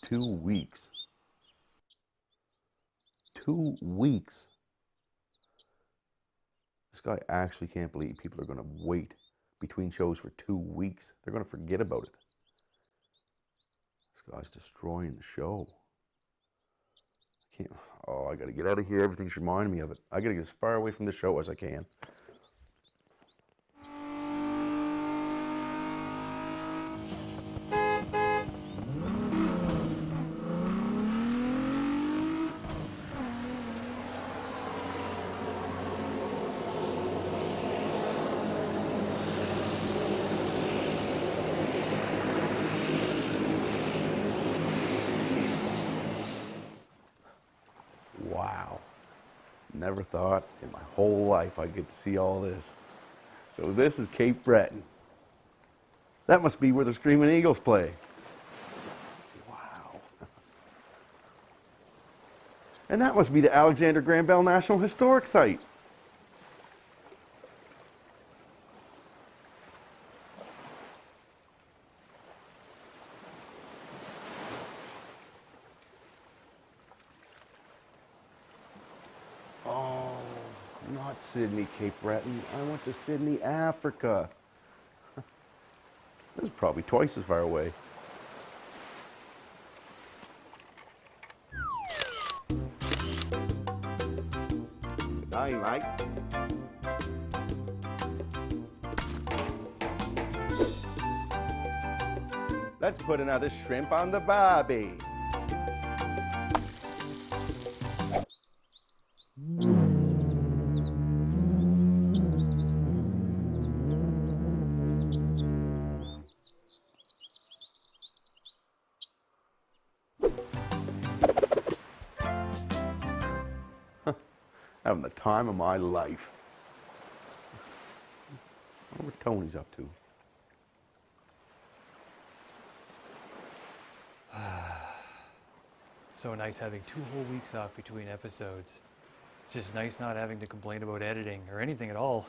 2 weeks. 2 weeks. This guy actually can't believe people are going to wait between shows for 2 weeks. They're going to forget about it. This guy's destroying the show. I can't. Oh, I got to get out of here. Everything's reminding me of it. I got to get as far away from the show as I can. Wow. Never thought in my whole life I'd get to see all this. So this is Cape Breton. That must be where the Screaming Eagles play. Wow. And that must be the Alexander Graham Bell National Historic Site. Oh, not Sydney, Cape Breton. I went to Sydney, Africa. This is probably twice as far away. Good night, mate. Let's put another shrimp on the barbie. Having the time of my life. I wonder what Tony's up to. So nice having 2 whole weeks off between episodes. It's just nice not having to complain about editing or anything at all.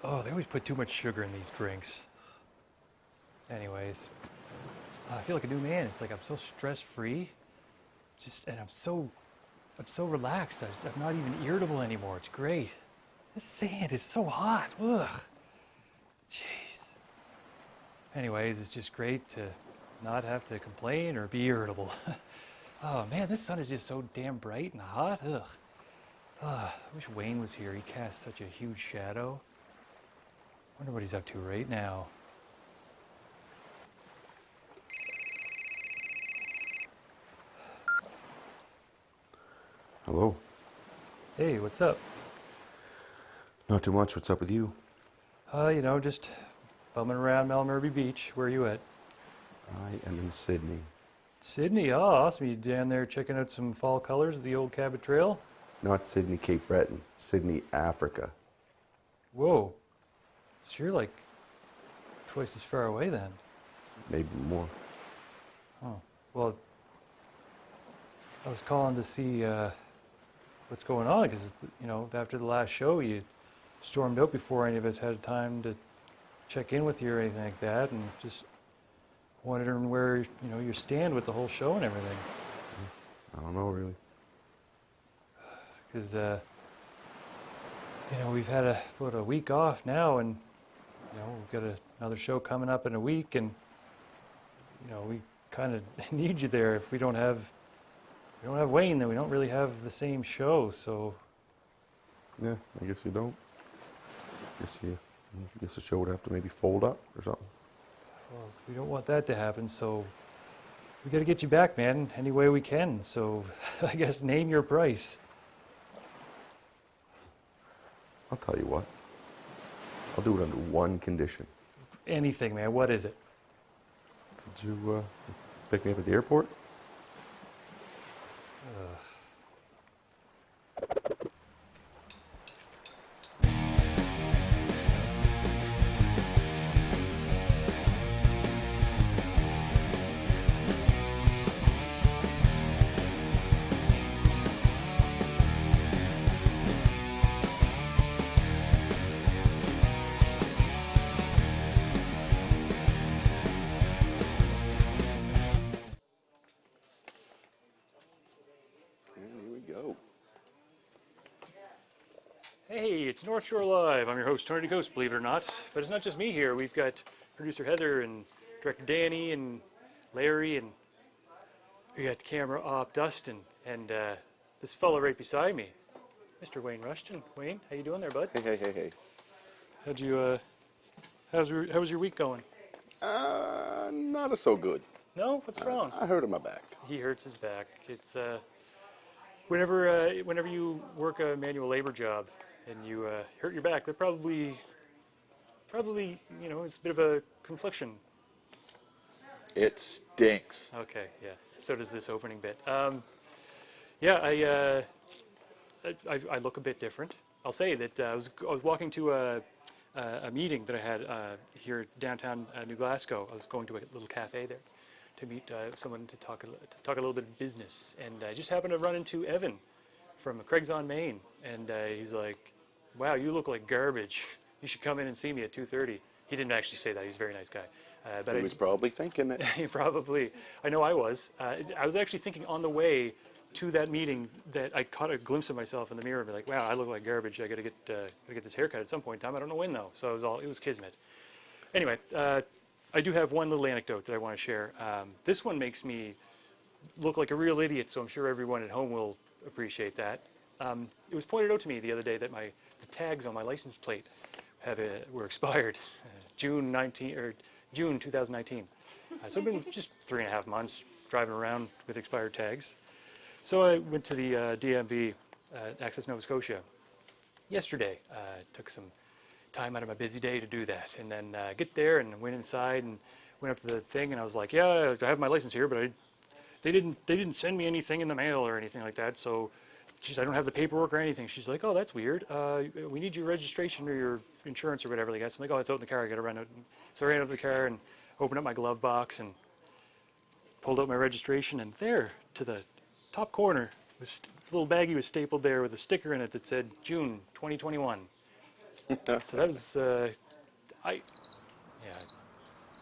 Oh, they always put too much sugar in these drinks. Anyways, I feel like a new man. It's like I'm so stress-free. And I'm so relaxed. I'm not even irritable anymore. It's great. This sand is so hot. Ugh. Jeez. Anyways, it's just great to not have to complain or be irritable. Oh man, this sun is just so damn bright and hot. Ugh. I wish Wayne was here. He casts such a huge shadow. Wonder what he's up to right now. Hello. Hey, what's up? Not too much. What's up with you? Just bumming around Malmurby Beach. Where are you at? I am in Sydney. Sydney. Oh, awesome. You down there checking out some fall colors of the old Cabot Trail? Not Sydney, Cape Breton. Sydney, Africa. Whoa. So you're like twice as far away then. Maybe more. Oh, well, I was calling to see what's going on because, after the last show, you stormed out before any of us had time to check in with you or anything like that, and just wondering where, you stand with the whole show and everything. I don't know, really. Because, we've had about a week off now, and, we've got another show coming up in a week, and, we kind of need you there. If we don't have Wayne, then we don't really have the same show, so... Yeah, I guess you don't. I guess the show would have to maybe fold up or something. Well, we don't want that to happen, so we got to get you back, man, any way we can. So I guess name your price. I'll tell you what. I'll do it under one condition. Anything, man. What is it? Could you pick me up at the airport? Hey, it's North Shore Live. I'm your host, Tony DeCoste, believe it or not. But it's not just me here. We've got producer Heather and director Danny and Larry, and we got camera op Dustin, and this fella right beside me, Mr. Wayne Rushton. Wayne, how you doing there, bud? Hey. How'd you, how was your week going? Not so good. No? What's wrong? I hurt my back. He hurts his back. It's, whenever you work a manual labor job and you hurt your back, they're probably, it's a bit of a confliction. It stinks. Okay, yeah. So does this opening bit. Yeah, I look a bit different. I'll say that I was walking to a meeting that I had here downtown New Glasgow. I was going to a little cafe there to meet someone to talk a little bit of business, and I just happened to run into Evan from Craig's on Main, and he's like, "Wow, you look like garbage. You should come in and see me at 2:30." He didn't actually say that. He's a very nice guy. But He was probably thinking it. Probably. I know I was. I was actually thinking on the way to that meeting that I caught a glimpse of myself in the mirror and be like, "Wow, I look like garbage. I gotta get this haircut at some point in time. I don't know when though." So it was kismet. Anyway, I do have one little anecdote that I want to share. This one makes me look like a real idiot, so I'm sure everyone at home will appreciate that. It was pointed out to me the other day that the tags on my license plate were expired, June 2019. So I've been just 3.5 months driving around with expired tags. So I went to the DMV, Access Nova Scotia, yesterday. Took some time out of my busy day to do that, and then get there and went inside and went up to the thing, and I was like, "Yeah, I have my license here, but they didn't send me anything in the mail or anything like that." So I don't have the paperwork or anything. She's like, "Oh, that's weird. We need your registration or your insurance or whatever." I guess I'm like, "Oh, it's out in the car. I got to run out." So I ran out of the car and opened up my glove box and pulled out my registration, and there, to the top corner, was a little baggie was stapled there with a sticker in it that said June 2021. So that was yeah,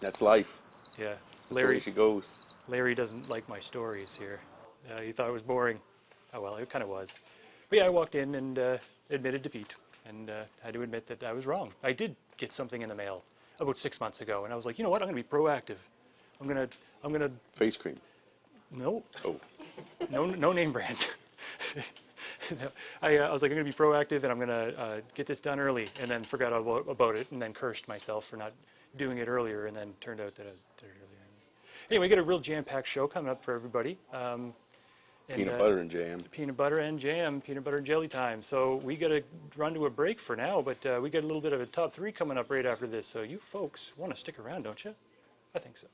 That's life. yeah. That's the way she goes. Larry doesn't like my stories here. He thought it was boring. Oh well, it kind of was. But yeah, I walked in and admitted defeat, and had to admit that I was wrong. I did get something in the mail about 6 months ago, and I was like, you know what? I'm going to be proactive. I'm gonna. Face cream. No. Oh. No name brands. No, I was like, I'm going to be proactive, and I'm going to get this done early, and then forgot about it, and then cursed myself for not doing it earlier, and then turned out that I was did it earlier. Anyway, we got a real jam-packed show coming up for everybody. Peanut butter and jam. Peanut butter and jam, peanut butter and jelly time. So we got to run to a break for now, but we got a little bit of a top 3 coming up right after this. So you folks want to stick around, don't you? I think so.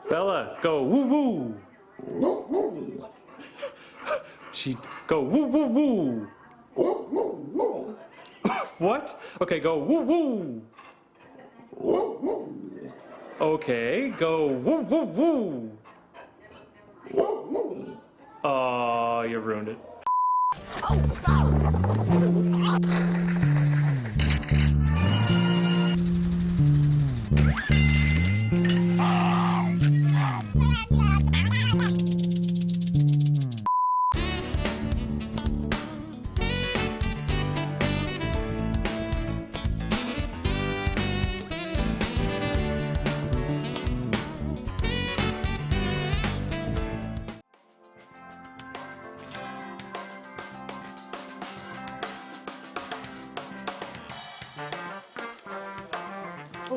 Bella, go woo woo. She go woo woo woo. What? Okay, go woo woo. Okay, go woo woo woo. Oh, you ruined it.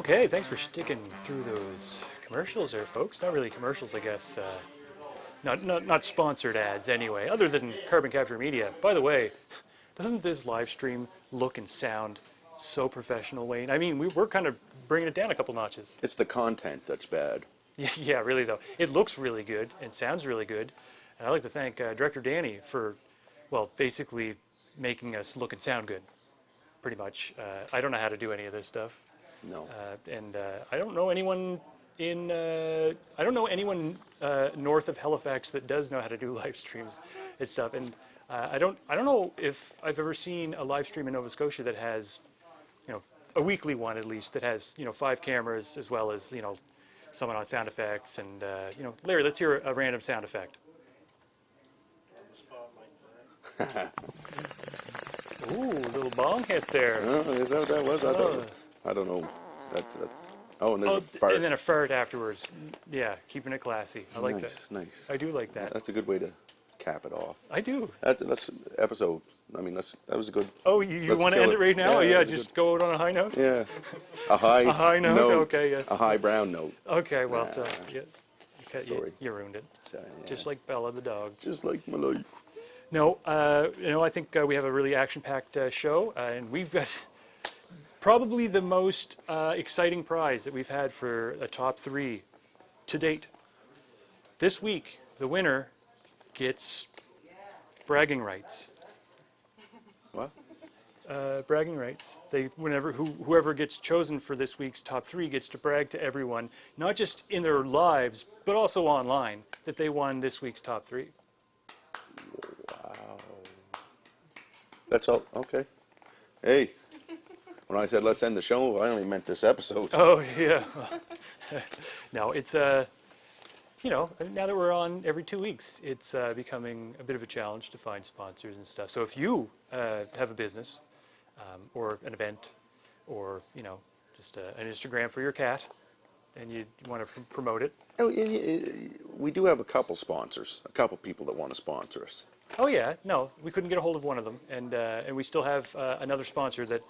Okay, thanks for sticking through those commercials there, folks. Not really commercials, I guess. Not sponsored ads anyway, other than Carbon Capture Media. By the way, doesn't this live stream look and sound so professional, Wayne? I mean, we're kind of bringing it down a couple notches. It's the content that's bad. Yeah, really though. It looks really good and sounds really good. And I'd like to thank Director Danny for, well, basically making us look and sound good, pretty much. I don't know how to do any of this stuff. No. And I don't know anyone north of Halifax that does know how to do live streams and stuff. And I don't know if I've ever seen a live stream in Nova Scotia that has, a weekly one at least, that has, 5 cameras as well as, someone on sound effects. And, Larry, let's hear a random sound effect. Ooh, little bong hit there. Oh, is that what that was? I don't know. That's. Oh, and there's a fart. And then a fart afterwards. Yeah, keeping it classy. I like that. Nice. I do like that. That's a good way to cap it off. I do. That's episode. I mean, that was a good. Oh, you want to end it right now? Yeah, just go out on a high note? Yeah. A high note? Okay, yes. A high brown note. Okay, well, Sorry. you ruined it. So, yeah. Just like Bella the dog. Just like my life. No, I think we have a really action-packed show, and we've got probably the most exciting prize that we've had for a top 3 to date. This week, the winner gets bragging rights. What? Bragging rights. Whoever gets chosen for this week's top 3 gets to brag to everyone, not just in their lives, but also online, that they won this week's top 3. Wow. That's all. Okay. Hey, when I said let's end the show, I only meant this episode. Oh, yeah. No, it's, now that we're on every 2 weeks, it's becoming a bit of a challenge to find sponsors and stuff. So if you have a business or an event or, just an Instagram for your cat and you want to promote it. Oh, we do have a couple sponsors, a couple people that want to sponsor us. Oh yeah, no, we couldn't get a hold of one of them, and we still have another sponsor that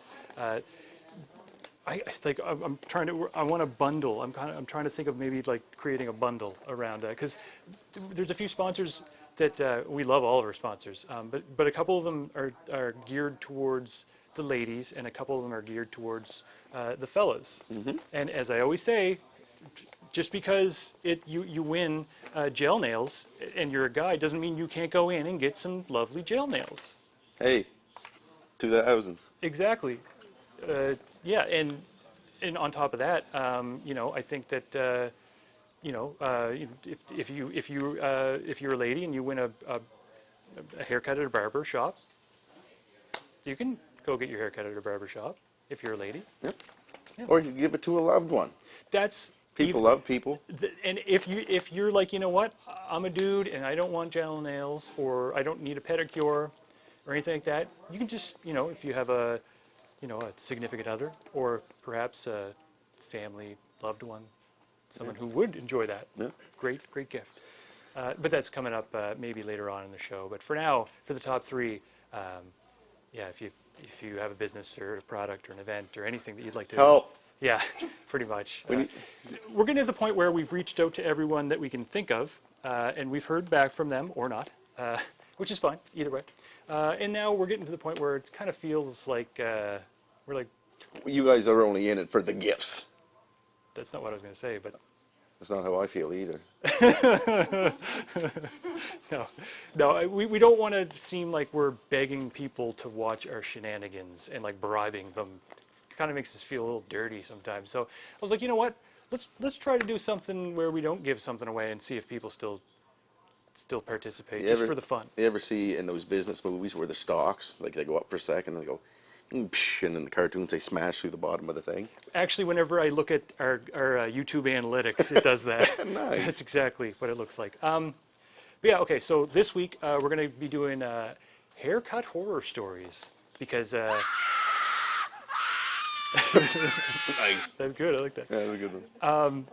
it's like I want a bundle. I'm trying to think of maybe like creating a bundle around because there's a few sponsors that we love all of our sponsors, but a couple of them are geared towards the ladies, and a couple of them are geared towards the fellas. Mm-hmm. And as I always say, just because you win gel nails and you're a guy doesn't mean you can't go in and get some lovely gel nails. Hey, 2000s. Exactly. Yeah, and on top of that, I think that if you're a lady and you win a haircut at a barber shop, you can go get your haircut at a barber shop if you're a lady. Yep. Yeah. Or you give it to a loved one. That's people love people. And if you're like, what, I'm a dude and I don't want gel nails or I don't need a pedicure or anything like that, you can just, if you have a significant other or perhaps a family loved one, someone who would enjoy that. Yeah. Great gift. But that's coming up maybe later on in the show. But for now, for the top 3, if you have a business or a product or an event or anything that you'd like to help. Yeah, pretty much. We're getting to the point where we've reached out to everyone that we can think of, and we've heard back from them or not, which is fine, either way. And now we're getting to the point where it kind of feels like we're like... You guys are only in it for the gifts. That's not what I was going to say, but... That's not how I feel either. No, we don't want to seem like we're begging people to watch our shenanigans and like bribing them. It kind of makes us feel a little dirty sometimes. So I was like, you know what? Let's try to do something where we don't give something away and see if people still participate just for the fun. You ever see in those business movies where the stocks, like they go up for a second and they go, and then the cartoons, they smash through the bottom of the thing? Actually, whenever I look at our YouTube analytics, it does that. Nice. That's exactly what it looks like. But yeah, okay, so this week we're going to be doing haircut horror stories because... Nice. That's good, I like that. Yeah, that's a good one.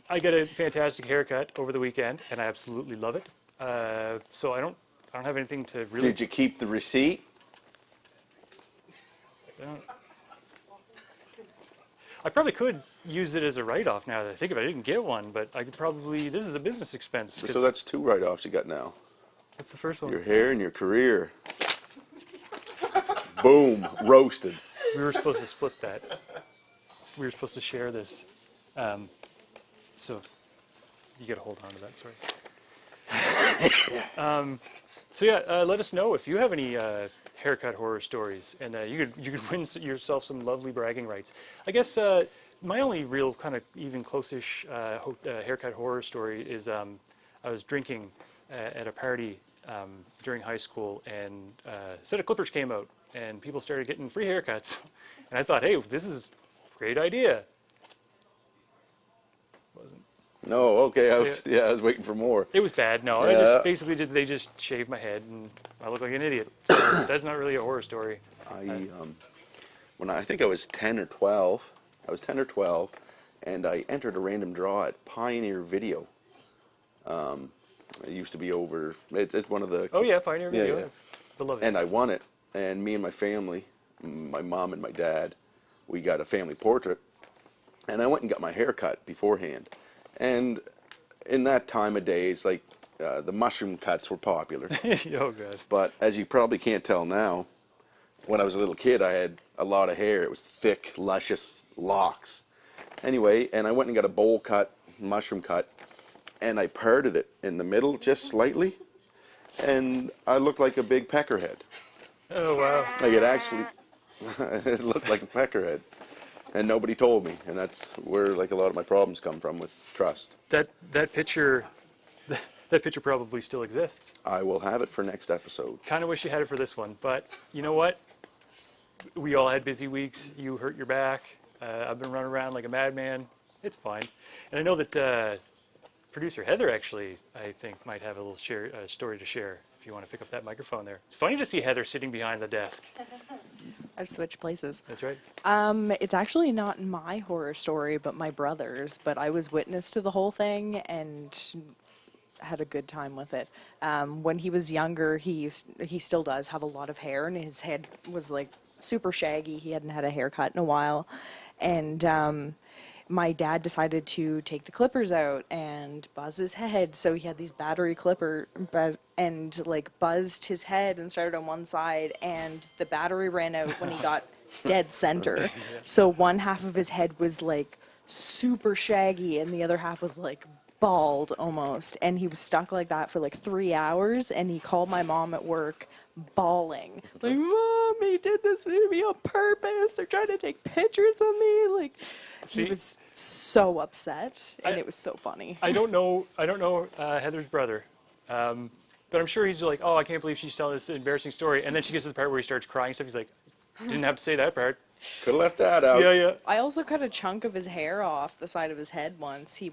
I got a fantastic haircut over the weekend, and I absolutely love it. So I don't have anything to really... Did you keep the I probably could use it as a write-off now that I think of it. I didn't get one, but I could probably, this is a business expense. 'Cause So that's 2 write-offs you got now. what's the first one? Your hair and your career. Boom, roasted. We were supposed to split that. We were supposed to share this. So you got to hold on to that, sorry. So yeah, let us know if you have any haircut horror stories, and you could win yourself some lovely bragging rights. I guess my only real kind of even close-ish haircut horror story is I was drinking at a party during high school, and a set of clippers came out, and people started getting free haircuts, and I thought, hey, this is a great idea. Wasn't. No, okay, I was waiting for more. It was bad. No, I Yeah. just basically they just shaved my head, and I look like an idiot. So that's not really a horror story. When I think I was 10 or 12, and I entered a random draw at Pioneer Video. It used to be over, it's one of the... Oh yeah, Pioneer Video. yeah. Beloved. And I won it, and me and my family, my mom and my dad, we got a family portrait, and I went and got my hair cut beforehand. And in that time of days, like, the mushroom cuts were popular. Oh god. But as you probably can't tell now, when I was a little kid, I had a lot of hair. It was thick, luscious locks. Anyway, and I went and got a bowl cut, mushroom cut, and I parted it in the middle just slightly, and I looked like a big peckerhead. Oh wow. Like it actually, it looked like a peckerhead. And nobody told me, and that's where like a lot of my problems come from with trust. That picture, that picture probably still exists. I will have it for next episode. Kind of wish you had it for this one, but you know what? We all had busy weeks. You hurt your back. I've been running around like a madman. It's fine. And I know that producer Heather actually, I think, might have a little story to share. If you want to pick up that microphone there. It's funny to see Heather sitting behind the desk. I've switched places. That's right. It's actually not my horror story, but my brother's. But I was witness to the whole thing and had a good time with it. When he was younger, he still does have a lot of hair, and his head was like super shaggy. He hadn't had a haircut in a while, and my dad decided to take the clippers out and buzz his head. So he had these battery clipper and like buzzed his head and started on one side, and the battery ran out when he got dead center. So one half of his head was like super shaggy and the other half was like bald almost, and he was stuck like that for like 3 hours, and he called my mom at work bawling like, "Mom, he did this to me on purpose, they're trying to take pictures of me." Like, he was so upset, and it was so funny. I don't know Heather's brother, but I'm sure he's like, "Oh, I can't believe she's telling this embarrassing story," and then she gets to the part where he starts crying and stuff. He's like, "Didn't have to say that part." Could have left that out. Yeah. I also cut a chunk of his hair off the side of his head once. We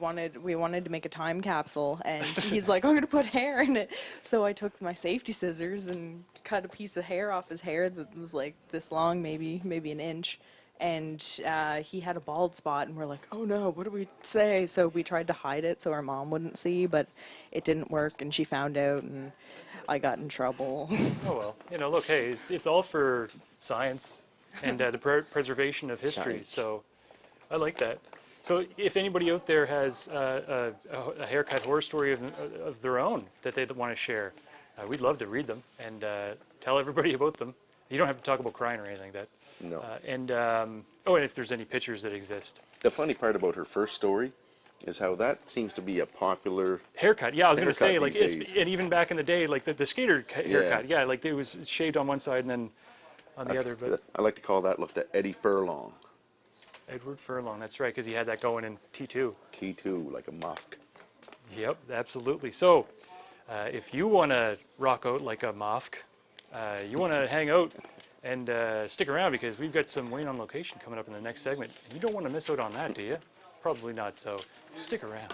wanted to make a time capsule, and he's like, "I'm going to put hair in it." So I took my safety scissors and cut a piece of hair off his hair that was like this long, maybe an inch. And he had a bald spot, and we're like, "Oh no, what do we say?" So we tried to hide it so our mom wouldn't see, but it didn't work, and she found out, and I got in trouble. Oh well, look, hey, it's all for science and the preservation of history. Science. So I like that. So if anybody out there has a haircut horror story of their own that they want to share, we'd love to read them and tell everybody about them. You don't have to talk about crying or anything like that. No. And if there's any pictures that exist. The funny part about her first story is how that seems to be a popular... Haircut, yeah, I was going to say, Haircut like, these days. and even back in the day, like the skater haircut, yeah, like it was shaved on one side and then on the other. But I like to call that look the Eddie Furlong. Edward Furlong, that's right, because he had that going in T2. T2, like a muff. Yep, absolutely. So, if you want to rock out like a Mofk, you want to hang out and stick around because we've got some Wayne on Location coming up in the next segment. And you don't want to miss out on that, do you? Probably not, so stick around.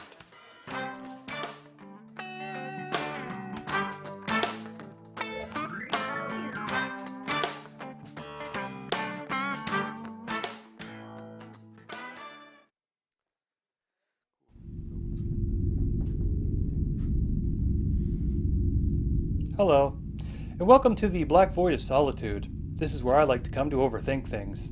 Hello, and welcome to the Black Void of Solitude. This is where I like to come to overthink things.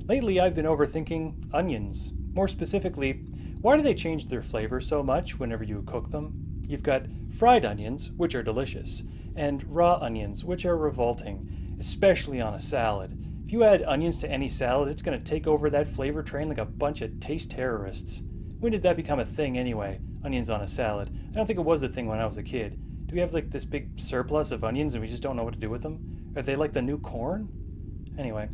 Lately, I've been overthinking onions. More specifically, why do they change their flavor so much whenever you cook them? You've got fried onions, which are delicious, and raw onions, which are revolting, especially on a salad. If you add onions to any salad, it's going to take over that flavor train like a bunch of taste terrorists. When did that become a thing anyway? Onions on a salad. I don't think it was a thing when I was a kid. Do we have like this big surplus of onions and we just don't know what to do with them? Are they like the new corn? Anyway,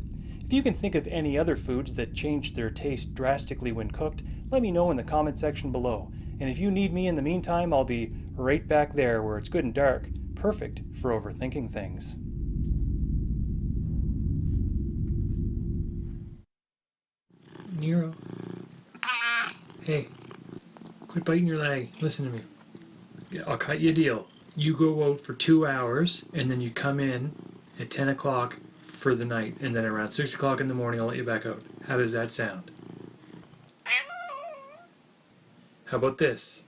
if you can think of any other foods that change their taste drastically when cooked, let me know in the comment section below. And if you need me in the meantime, I'll be right back there where it's good and dark. Perfect for overthinking things. Nero. Hey, quit biting your leg. Listen to me. I'll cut you a deal. You go out for 2 hours, and then you come in at 10 o'clock for the night, and then around 6 o'clock in the morning, I'll let you back out. How does that sound? How about this?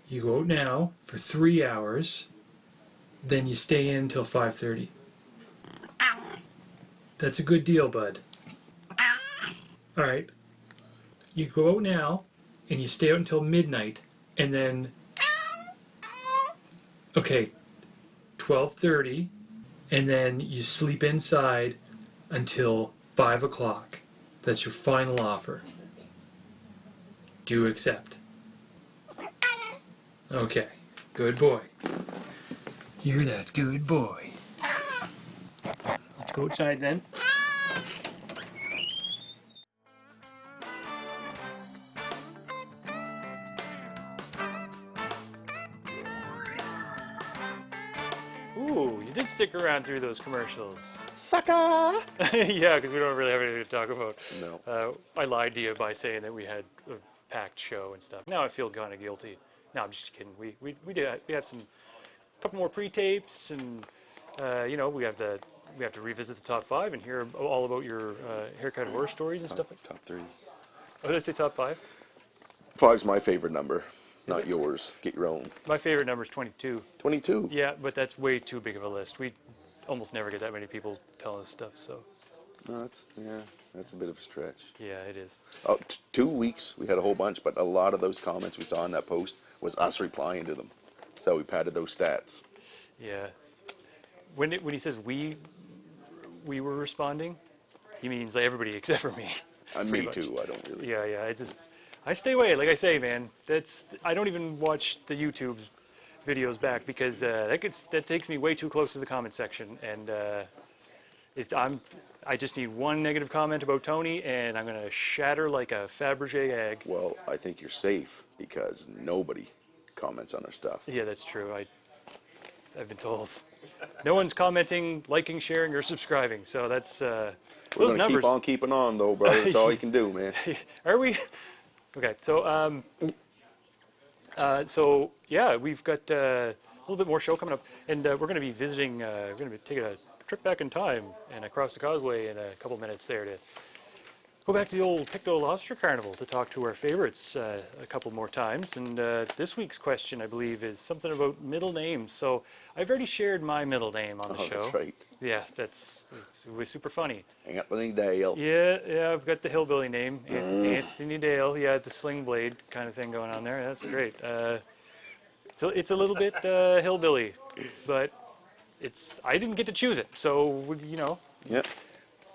You go out now for 3 hours, then you stay in until 5:30. That's a good deal, bud. All right. You go out now, and you stay out until midnight, and then, okay, 12:30, and then you sleep inside until 5 o'clock. That's your final offer. Do you accept? Okay, good boy. You're that good boy. Let's go outside then. Ooh, you did stick around through those commercials. Sucker! Yeah, because we don't really have anything to talk about. No. I lied to you by saying that we had a packed show and stuff. Now I feel kind of guilty. No, I'm just kidding. We have some couple more pre-tapes, and we have to revisit the top 5 and hear all about your haircut horror stories and stuff. Top 3. Oh, did I say top 5? 5's my favorite number, not yours. Get your own. My favorite number is 22. 22. Yeah, but that's way too big of a list. We almost never get that many people telling us stuff, so. No, that's a bit of a stretch. Yeah, it is. Oh, 2 weeks, we had a whole bunch, but a lot of those comments we saw in that post was us replying to them. So we padded those stats. Yeah. When he says we were responding, he means like everybody except for me. Me much. too, I don't really. Yeah. I stay away. Like I say, man, I don't even watch the YouTube videos back because that takes me way too close to the comment section, and I just need one negative comment about Tony, and I'm gonna shatter like a Fabergé egg. Well, I think you're safe because nobody comments on our stuff. Yeah, that's true. I've been told. No one's commenting, liking, sharing, or subscribing. So that's We're those gonna numbers. keep on keeping on, though, brother. That's all you can do, man. Are we? Okay, so yeah, we've got a little bit more show coming up, and we're going to be visiting. We're going to be taking a trip back in time and across the causeway in a couple minutes there to go back to the old Pictou Lobster Carnival to talk to our favorites a couple more times. And this week's question, I believe, is something about middle names. So I've already shared my middle name on the show. That's right. Yeah, it was super funny. Anthony Dale. Yeah, I've got the hillbilly name, Anthony Dale. Yeah, the sling blade kind of thing going on there. That's great. It's a little bit hillbilly, but I didn't get to choose it. So Yep.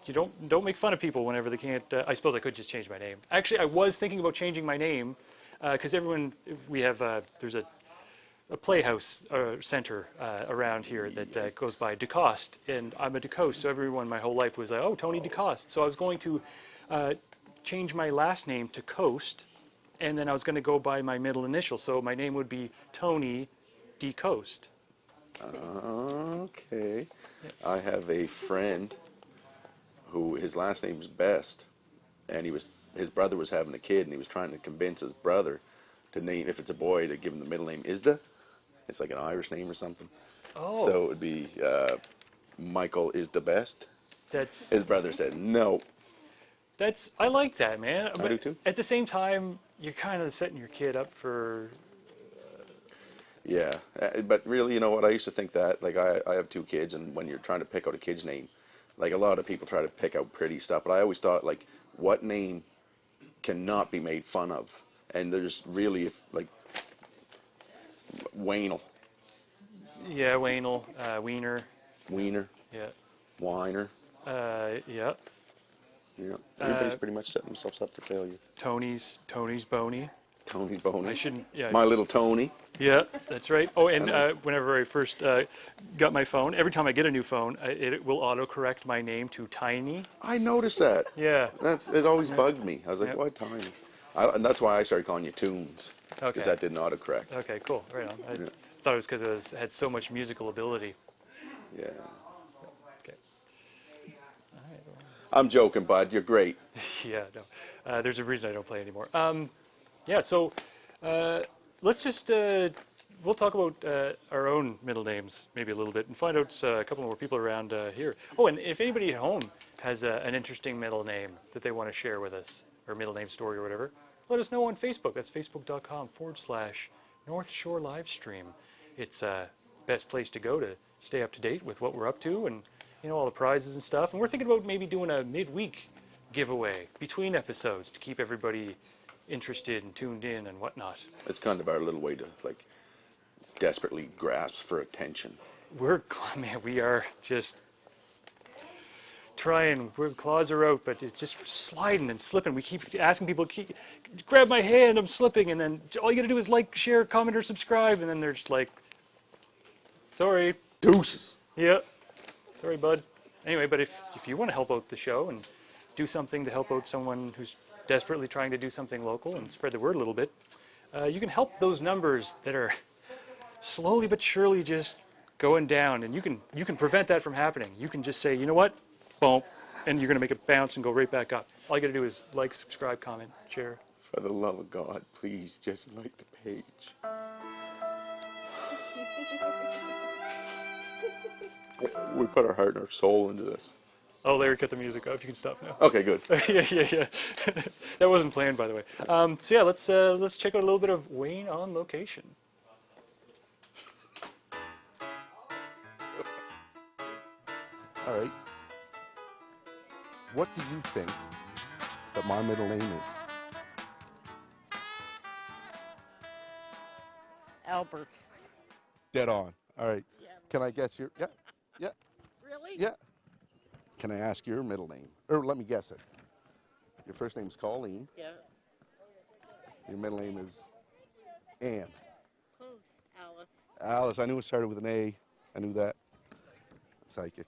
you don't make fun of people whenever they can't. I suppose I could just change my name. Actually, I was thinking about changing my name because we have there's a playhouse center around here that goes by DeCoste, and I'm a DeCoste, so everyone my whole life was like, oh, Tony DeCoste. So I was going to change my last name to Coast, and then I was going to go by my middle initial, so my name would be Tony DeCoste. Okay. I have a friend who his last name is Best, and his brother was having a kid, and he was trying to convince his brother to name, if it's a boy, to give him the middle name Isda. It's like an Irish name or something. Oh. So it would be Michael is the best. That's His brother said no. I like that, man. I do too. At the same time, you're kind of setting your kid up for. Yeah, but really, you know what? I used to think that. Like, I have 2 kids, and when you're trying to pick out a kid's name, Like a lot of people try to pick out pretty stuff, but I always thought, like, what name cannot be made fun of? And there's really, like, Wainel, Yeah, Wainel, Wiener. Wiener, Yeah. Weiner. Yeah. Yeah, everybody's pretty much setting themselves up for failure. Tony's Boney. Tony Boney. I shouldn't. Yeah. My little Tony. Yeah, that's right. Oh, and whenever I first got my phone, every time I get a new phone, it will autocorrect my name to Tiny. I noticed that. Yeah. It always bugged me. I was like, Yep. why Tiny? And that's why I started calling you Tunes. Okay. Because that didn't autocorrect. Okay, cool. Right on. I thought it was because it had so much musical ability. Yeah. Okay. I'm joking, bud. You're great. Yeah, no. There's a reason I don't play anymore. Yeah, so let's just, we'll talk about our own middle names maybe a little bit and find out a couple more people around here. Oh, and if anybody at home has an interesting middle name that they want to share with us, or middle name story or whatever, let us know on Facebook. That's facebook.com/North Shore Livestream. It's best place to go to stay up to date with what we're up to and, you know, all the prizes and stuff. And we're thinking about maybe doing a midweek giveaway between episodes to keep everybody interested and tuned in and whatnot. It's kind of our little way to, like, desperately grasp for attention. Man, we are just trying. Our claws are out, but it's just sliding and slipping. We keep asking people, grab my hand, I'm slipping, and then all you gotta do is like, share, comment, or subscribe, and then they're just like, sorry. Deuces. Yeah. Sorry, bud. Anyway, but if you want to help out the show and do something to help out someone who's desperately trying to do something local and spread the word a little bit, you can help those numbers that are slowly but surely just going down, and you can prevent that from happening. You can just say, you know what, boom, and you're going to make it bounce and go right back up. All you got to do is like, subscribe, comment, share. For the love of God, please just like the page. We put our heart and our soul into this. Oh, Larry, cut the music off. You can stop now. Okay, good. yeah. That wasn't planned, by the way. So yeah, let's check out a little bit of Wayne on location. All right. What do you think that my middle name is? Albert. Dead on. All right. Can I guess your? Yeah. Yeah. Really? Yeah. Can I ask your middle name? Or let me guess it. Your first name is Colleen. Yeah. Your middle name is Ann. Close, Alice. Alice. I knew it started with an A. I knew that. Psychic.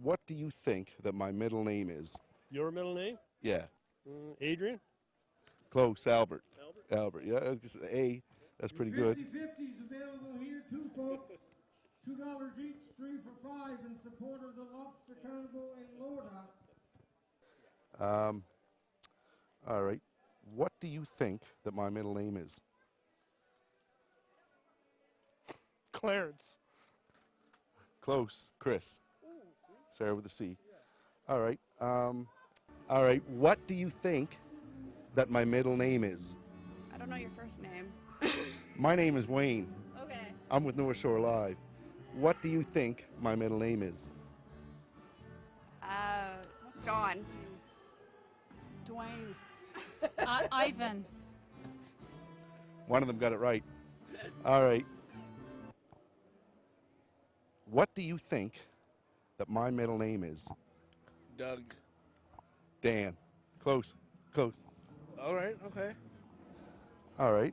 What do you think that my middle name is? Your middle name? Yeah. Adrian? Close. Albert. Albert? Albert. Yeah. Just A. That's pretty good. 50/50 is available here too, folks. $2 each, 3 for $5 in support of the Lobster Carnival in Lorda. All right. What do you think that my middle name is? Clarence. Close. Chris. Sarah with a C. All right. All right. What do you think that my middle name is? I don't know your first name. My name is Wayne. Okay. I'm with North Shore Live. What do you think my middle name is? Dawn. Dwayne. Ivan. One of them got it right. All right. What do you think that my middle name is? Doug. Dan. Close. Close. All right, okay. All right.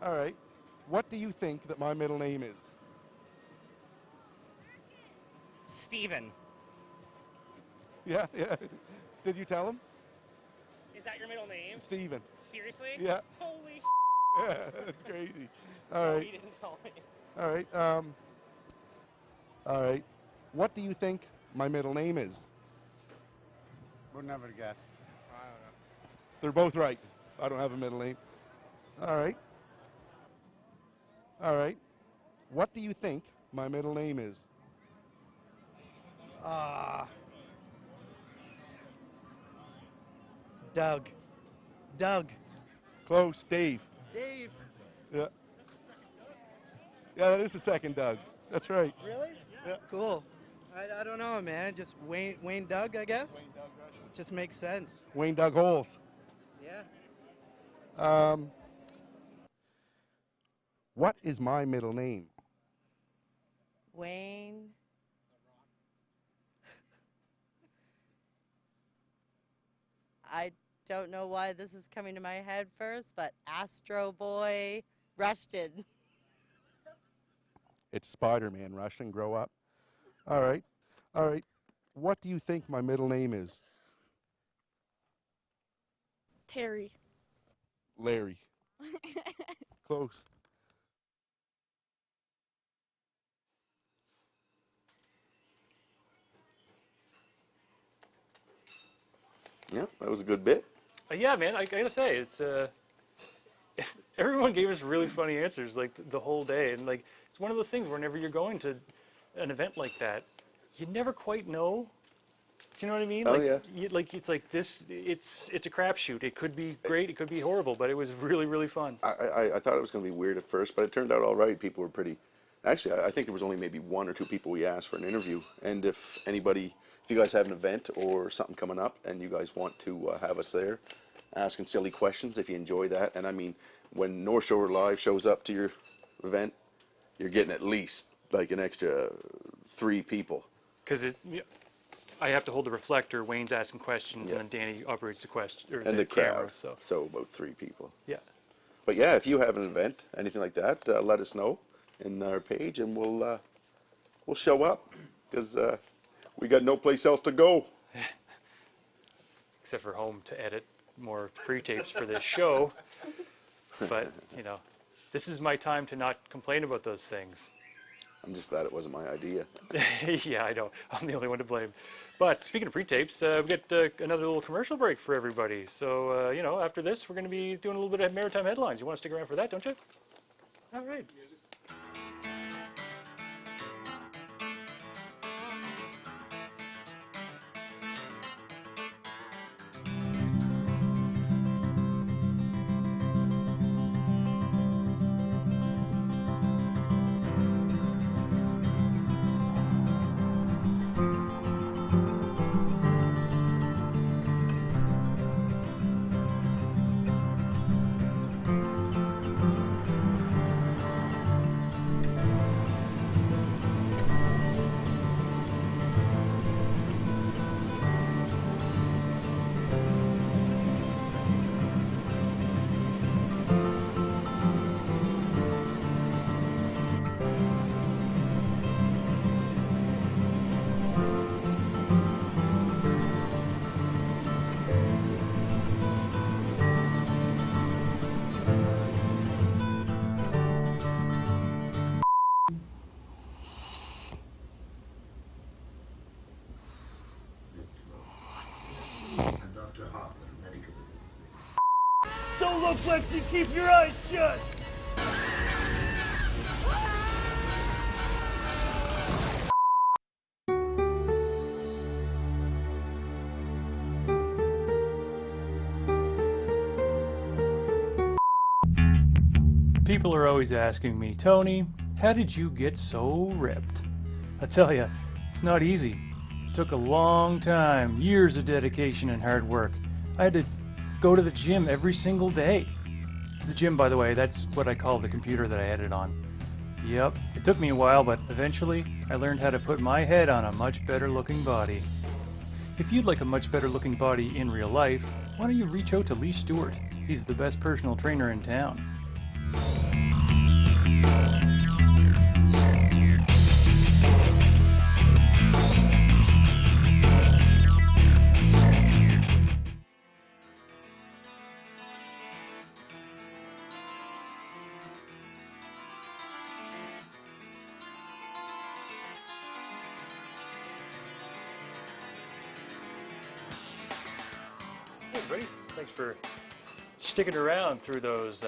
All right. What do you think that my middle name is? Steven. Yeah, yeah. Did you tell him? Is that your middle name? Steven. Seriously? Yeah. Holy Yeah, that's crazy. All no, right. you didn't tell me. All right. All right. What do you think my middle name is? Would never guess. I don't know. They're both right. I don't have a middle name. All right. All right. What do you think my middle name is? Doug. Doug. Close. Dave. Dave. Yeah. Yeah, that is the second Doug. That's right. Really? Cool. I don't know, man. Just Wayne Doug, I guess. Wayne Doug Russian. Just makes sense. Wayne Doug Holes. Yeah. What is my middle name? Wayne. I don't know why this is coming to my head first, but Astro Boy Rushton. It's Spider-Man Russian. Grow up. All right. What do you think my middle name is? Terry. Larry. Close. Yeah, that was a good bit. Yeah, man, I gotta say, it's everyone gave us really funny answers like the whole day, and like it's one of those things. Whenever you're going to an event like that, you never quite know. Do you know what I mean? Oh, like, yeah. It's like this. It's a crapshoot. It could be great. It could be horrible. But it was really, really fun. I thought it was going to be weird at first, but it turned out all right. People were pretty. Actually, I think there was only maybe 1 or 2 people we asked for an interview. And if you guys have an event or something coming up, and you guys want to have us there, asking silly questions, if you enjoy that, and I mean, when North Shore Live shows up to your event, you're getting at least like an extra 3 people. Because I have to hold the reflector. Wayne's asking questions, Yeah. and then Danny operates the question or And the camera. crowd. So about 3 people. yeah. But yeah, if you have an event, anything like that, let us know in our page, and we'll show up because we got no place else to go. Except for home to edit more pre-tapes for this show. But this is my time to not complain about those things. I'm just glad it wasn't my idea. Yeah, I know. I'm the only one to blame. But speaking of pre-tapes, we got another little commercial break for everybody. So, after this, we're going to be doing a little bit of maritime headlines. You want to stick around for that, don't you? All right. Don't look, Lexi. Keep your eyes shut. People are always asking me, Tony, how did you get so ripped? I tell you, it's not easy. It took a long time, years of dedication and hard work. I had to go to the gym every single day. The gym, by the way, that's what I call the computer that I edit on. Yep, it took me a while, but eventually I learned how to put my head on a much better looking body. If you'd like a much better looking body in real life, why don't you reach out to Lee Stewart? He's the best personal trainer in town. Hey everybody, thanks for sticking around through those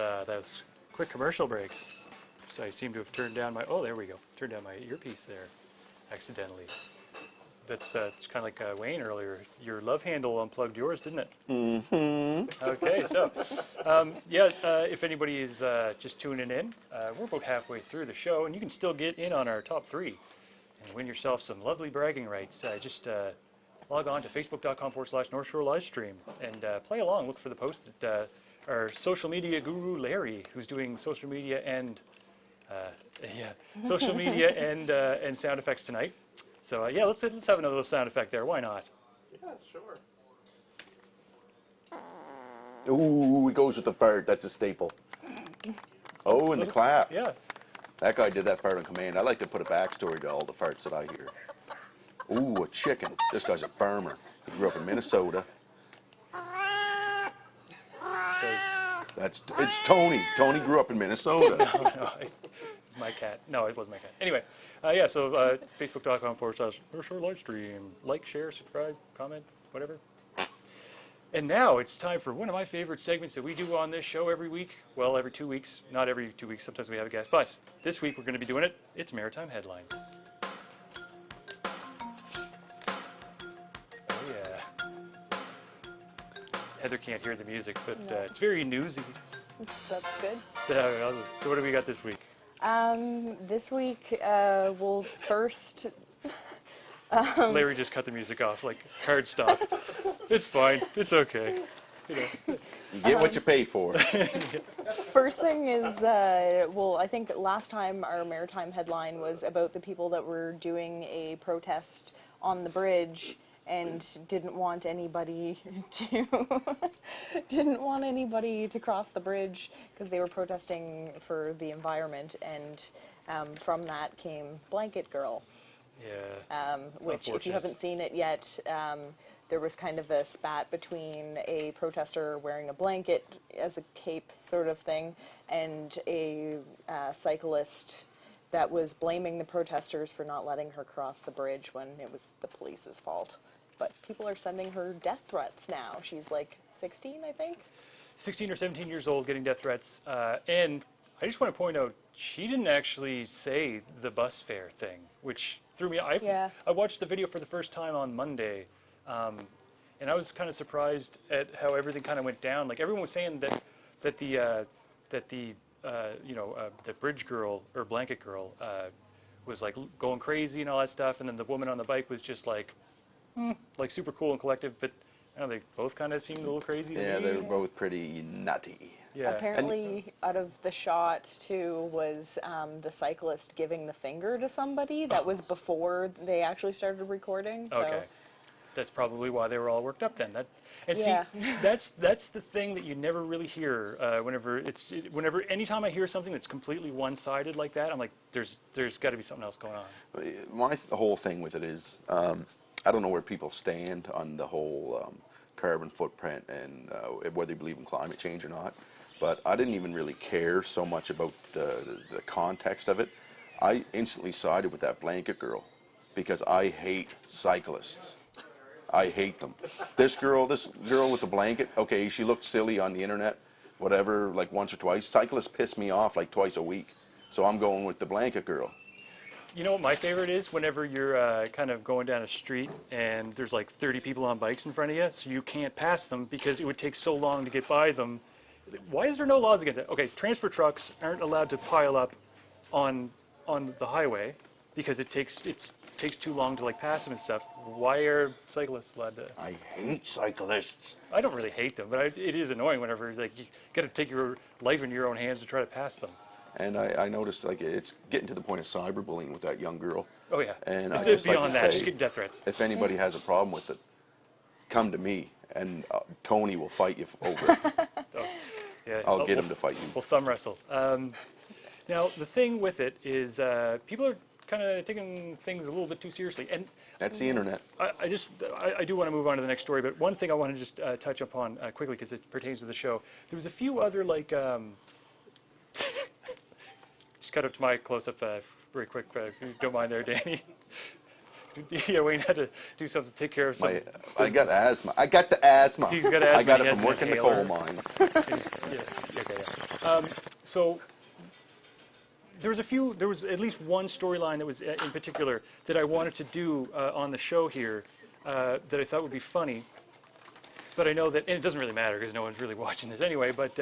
quick commercial breaks. So I seem to have turned down my, oh there we go, turned down my earpiece there accidentally. That's it's kind of like Wayne earlier, your love handle unplugged yours, didn't it? Mm-hmm. Okay, so if anybody is just tuning in, we're about halfway through the show and you can still get in on our top 3. and win yourself some lovely bragging rights. Just log on to facebook.com/North Shore Livestream and play along. Look for the post that our social media guru Larry, who's doing social media and and sound effects tonight. So yeah, let's have another little sound effect there. Why not? Yeah, sure. Ooh, it goes with the fart. That's a staple. Oh, and the clap. Yeah. That guy did that fart on command. I like to put a backstory to all the farts that I hear. Ooh, a chicken. This guy's a farmer. He grew up in Minnesota. It's Tony. Tony grew up in Minnesota. No, it's my cat. No, it wasn't my cat. Anyway, yeah, so facebook.com/North Shore Livestream. Like, share, subscribe, comment, whatever. And now it's time for one of my favorite segments that we do on this show every week. Well, every 2 weeks. Not every 2 weeks. Sometimes we have a guest. But this week we're going to be doing it. It's Maritime Headlines. Oh, yeah. Heather can't hear the music, but it's very newsy. That's good. So what do we got this week? This week, we'll first... Larry just cut the music off, like, hard stop. It's fine. It's okay. You know. You get what you pay for. First thing is, well, I think last time our maritime headline was about the people that were doing a protest on the bridge and didn't want anybody to cross the bridge because they were protesting for the environment, and from that came Blanket Girl. Yeah. Which, if you haven't seen it yet, there was kind of a spat between a protester wearing a blanket as a cape sort of thing and a cyclist that was blaming the protesters for not letting her cross the bridge when it was the police's fault. But people are sending her death threats now. She's like 16, I think. 16 or 17 years old, getting death threats. And I just want to point out, she didn't actually say the bus fare thing, which threw me. I watched the video for the first time on Monday, and I was kind of surprised at how everything kind of went down. Like, everyone was saying that the bridge girl or blanket girl was like going crazy and all that stuff, and then the woman on the bike was just like super cool and collective. But I don't know, they both kind of seemed a little crazy. Yeah, they were both pretty nutty. Yeah. Apparently, out of the shot, too, was the cyclist giving the finger to somebody. That was before they actually started recording. So. Okay. That's probably why they were all worked up then. See, that's the thing that you never really hear anytime I hear something that's completely one-sided like that, I'm like, there's got to be something else going on. My whole thing with it is, I don't know where people stand on the whole carbon footprint and whether you believe in climate change or not. But I didn't even really care so much about the context of it. I instantly sided with that blanket girl because I hate cyclists. I hate them. This girl with the blanket, okay, she looked silly on the internet, whatever, like once or twice. Cyclists piss me off like twice a week. So I'm going with the blanket girl. You know what my favorite is? Whenever you're kind of going down a street and there's like 30 people on bikes in front of you, so you can't pass them because it would take so long to get by them. Why is there no laws against that? Okay, transfer trucks aren't allowed to pile up on the highway because it takes too long to like pass them and stuff. Why are cyclists allowed to? I hate cyclists. I don't really hate them, but it is annoying whenever like you got to take your life into your own hands to try to pass them. And I noticed like it's getting to the point of cyberbullying with that young girl. Oh yeah. And it's beyond that. She's getting death threats. If anybody has a problem with it, come to me, and Tony will fight you over it. Yeah, I'll get him to fight you. We'll thumb wrestle. Now, the thing with it is people are kind of taking things a little bit too seriously. And that's the internet. I do want to move on to the next story, but one thing I want to just touch upon quickly because it pertains to the show. There was a few other, like, just cut up to my close-up very quick, if you don't mind there, Danny. Yeah, Wayne had to do something to take care of some. I got asthma. I got the asthma. He's got asthma. I got it from working the coal mines. So there was at least one storyline that was in particular that I wanted to do on the show here that I thought would be funny. But I know that, and it doesn't really matter because no one's really watching this anyway, but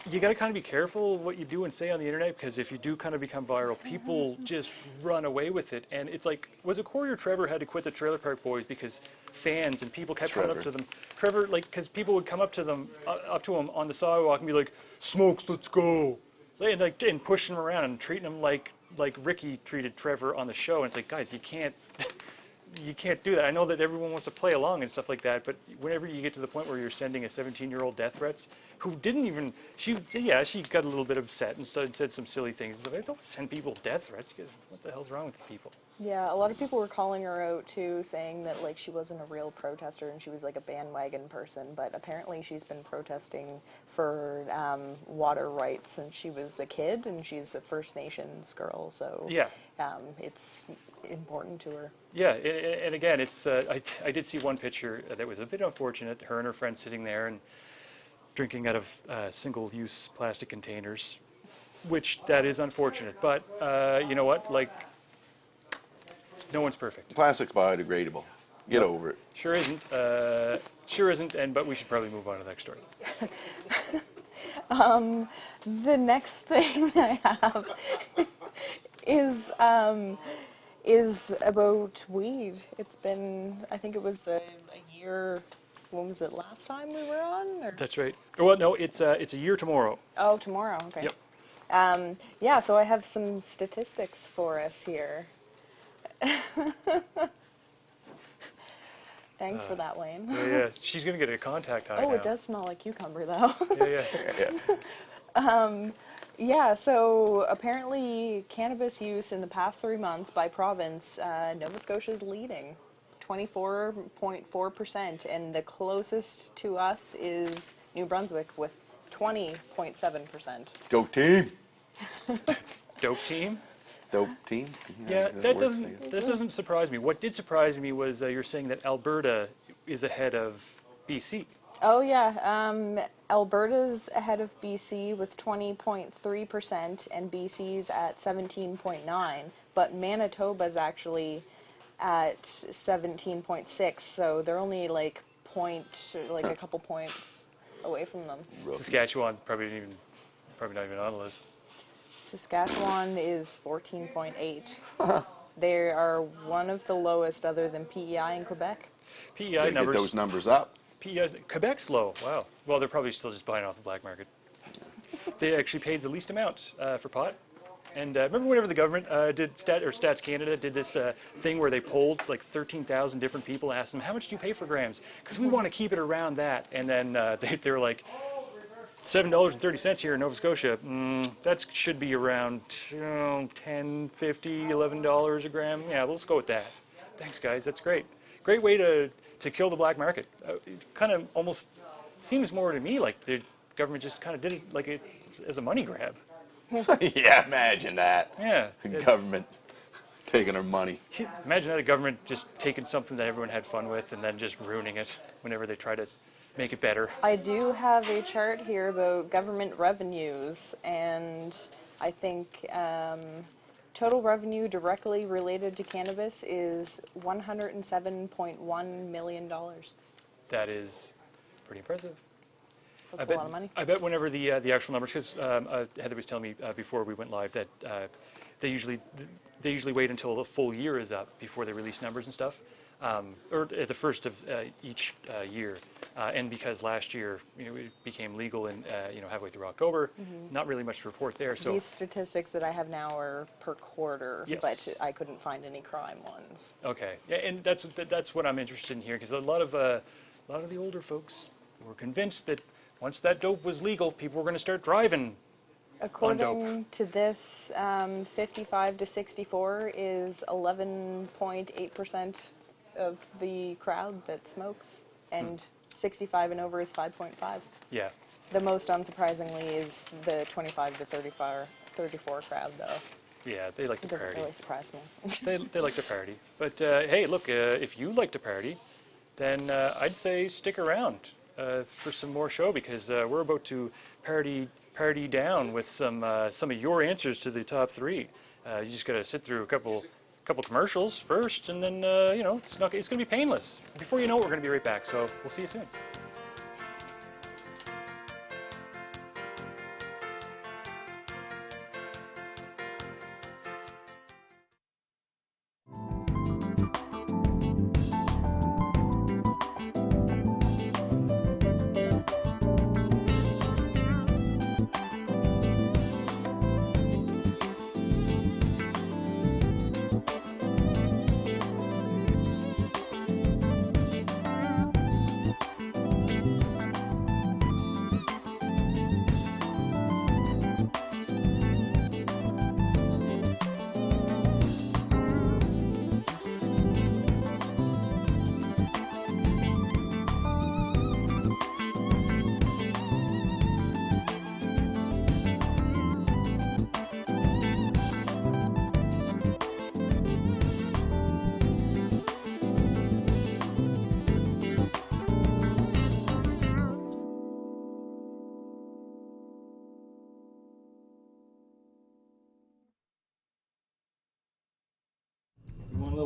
you got to kind of be careful what you do and say on the internet, because if you do kind of become viral, people just run away with it. And it's like, was it Corey or Trevor had to quit the Trailer Park Boys because fans and people kept coming up to them? Trevor, like, because people would come up to them, up to him on the sidewalk and be like, "Smokes, let's go," and pushing him around and treating him like Ricky treated Trevor on the show. And it's like, guys, you can't. You can't do that. I know that everyone wants to play along and stuff like that, but whenever you get to the point where you're sending a 17-year-old death threats, who didn't even, she got a little bit upset and said some silly things. Like, don't send people death threats. What the hell's wrong with people? Yeah, a lot of people were calling her out too, saying that like she wasn't a real protester and she was like a bandwagon person. But apparently she's been protesting for water rights since she was a kid, and she's a First Nations girl. So yeah, it's important to her. Yeah, and again, it's I did see one picture that was a bit unfortunate. Her and her friend sitting there and drinking out of single-use plastic containers, which that is unfortunate. But you know what? Like, no one's perfect. Plastic's biodegradable. Get over it. Sure isn't. Sure isn't. But we should probably move on to the next story. The next thing I have is about weed. It's been, I think it was a year. When was it last time we were on? Or? That's right. Well, no, it's a year tomorrow. Oh, tomorrow. Okay. Yep. Yeah. So I have some statistics for us here. Thanks for that, Wayne. Yeah. She's gonna get a contact high. Oh, now. it does smell like cucumber, though. Yeah. Yeah, so apparently cannabis use in the past 3 months by province, Nova Scotia is leading, 24.4%, and the closest to us is New Brunswick with 20.7%. Go team! Dope team? Dope team? Yeah, that doesn't surprise me. What did surprise me was you're saying that Alberta is ahead of BC. Oh yeah, Alberta's ahead of BC with 20.3%, and BC's at 17.9%, but Manitoba's actually at 17.6%, so they're only like a couple points away from them. Saskatchewan probably not even on the list. Saskatchewan is 14.8%. They are one of the lowest, other than PEI in Quebec. PEI numbers. Get those numbers up. Quebec's low. Wow. Well, they're probably still just buying off the black market. They actually paid the least amount for pot. And remember whenever the government did Stats Canada did this thing where they polled like 13,000 different people, asked them, how much do you pay for grams? Because we want to keep it around that. And then they were like, $7.30 here in Nova Scotia. That should be around $10, $50, $11 a gram. Yeah, let's go with that. Thanks, guys. That's great. Great way to kill the black market. It kind of almost seems more to me like the government just kind of did it like as a money grab. Yeah, imagine that. Yeah. The government taking our money. Imagine that, a government just taking something that everyone had fun with and then just ruining it whenever they try to make it better. I do have a chart here about government revenues, and I think total revenue directly related to cannabis is $107.1 million. That is pretty impressive. That's a lot of money. I bet whenever the actual numbers, because Heather was telling me before we went live that they usually wait until the full year is up before they release numbers and stuff, or at the first of each year. And because last year, it became legal in halfway through October, not really much to report there. So these statistics that I have now are per quarter, yes. But I couldn't find any crime ones. Okay, yeah, and that's what I'm interested in here, because a lot of the older folks were convinced that once that dope was legal, people were going to start driving. According to this, 55 to 64 is 11.8% of the crowd that smokes, and 65 and over is 5.5. Yeah. The most unsurprisingly is the 25 to 34 crowd, though. Yeah, they like to party. It doesn't really surprise me. they like to party. But hey, look, if you like to party, then I'd say stick around for some more show, because we're about to party down with some of your answers to the top three. You just got to sit through a couple commercials first, and then it's going to be painless. Before you know it, we're going to be right back. So we'll see you soon.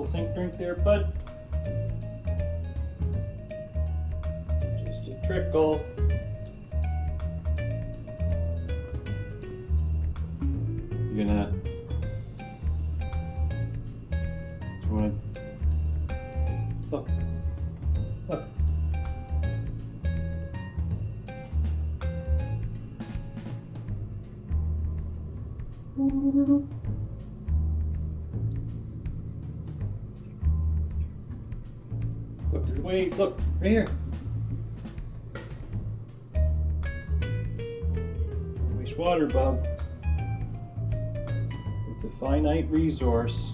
little sink drink there, bud. Just a trickle. You're gonna. You wanna. Look. Look. Look, there's way. Look, right here. Wastewater, bub. It's a finite resource.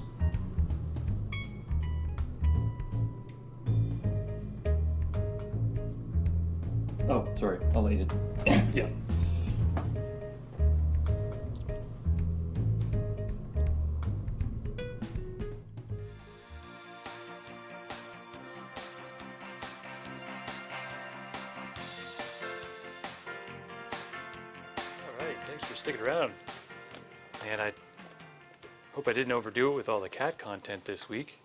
Oh, sorry. I'll let you. Yeah. Thanks for sticking around. And I hope I didn't overdo it with all the cat content this week.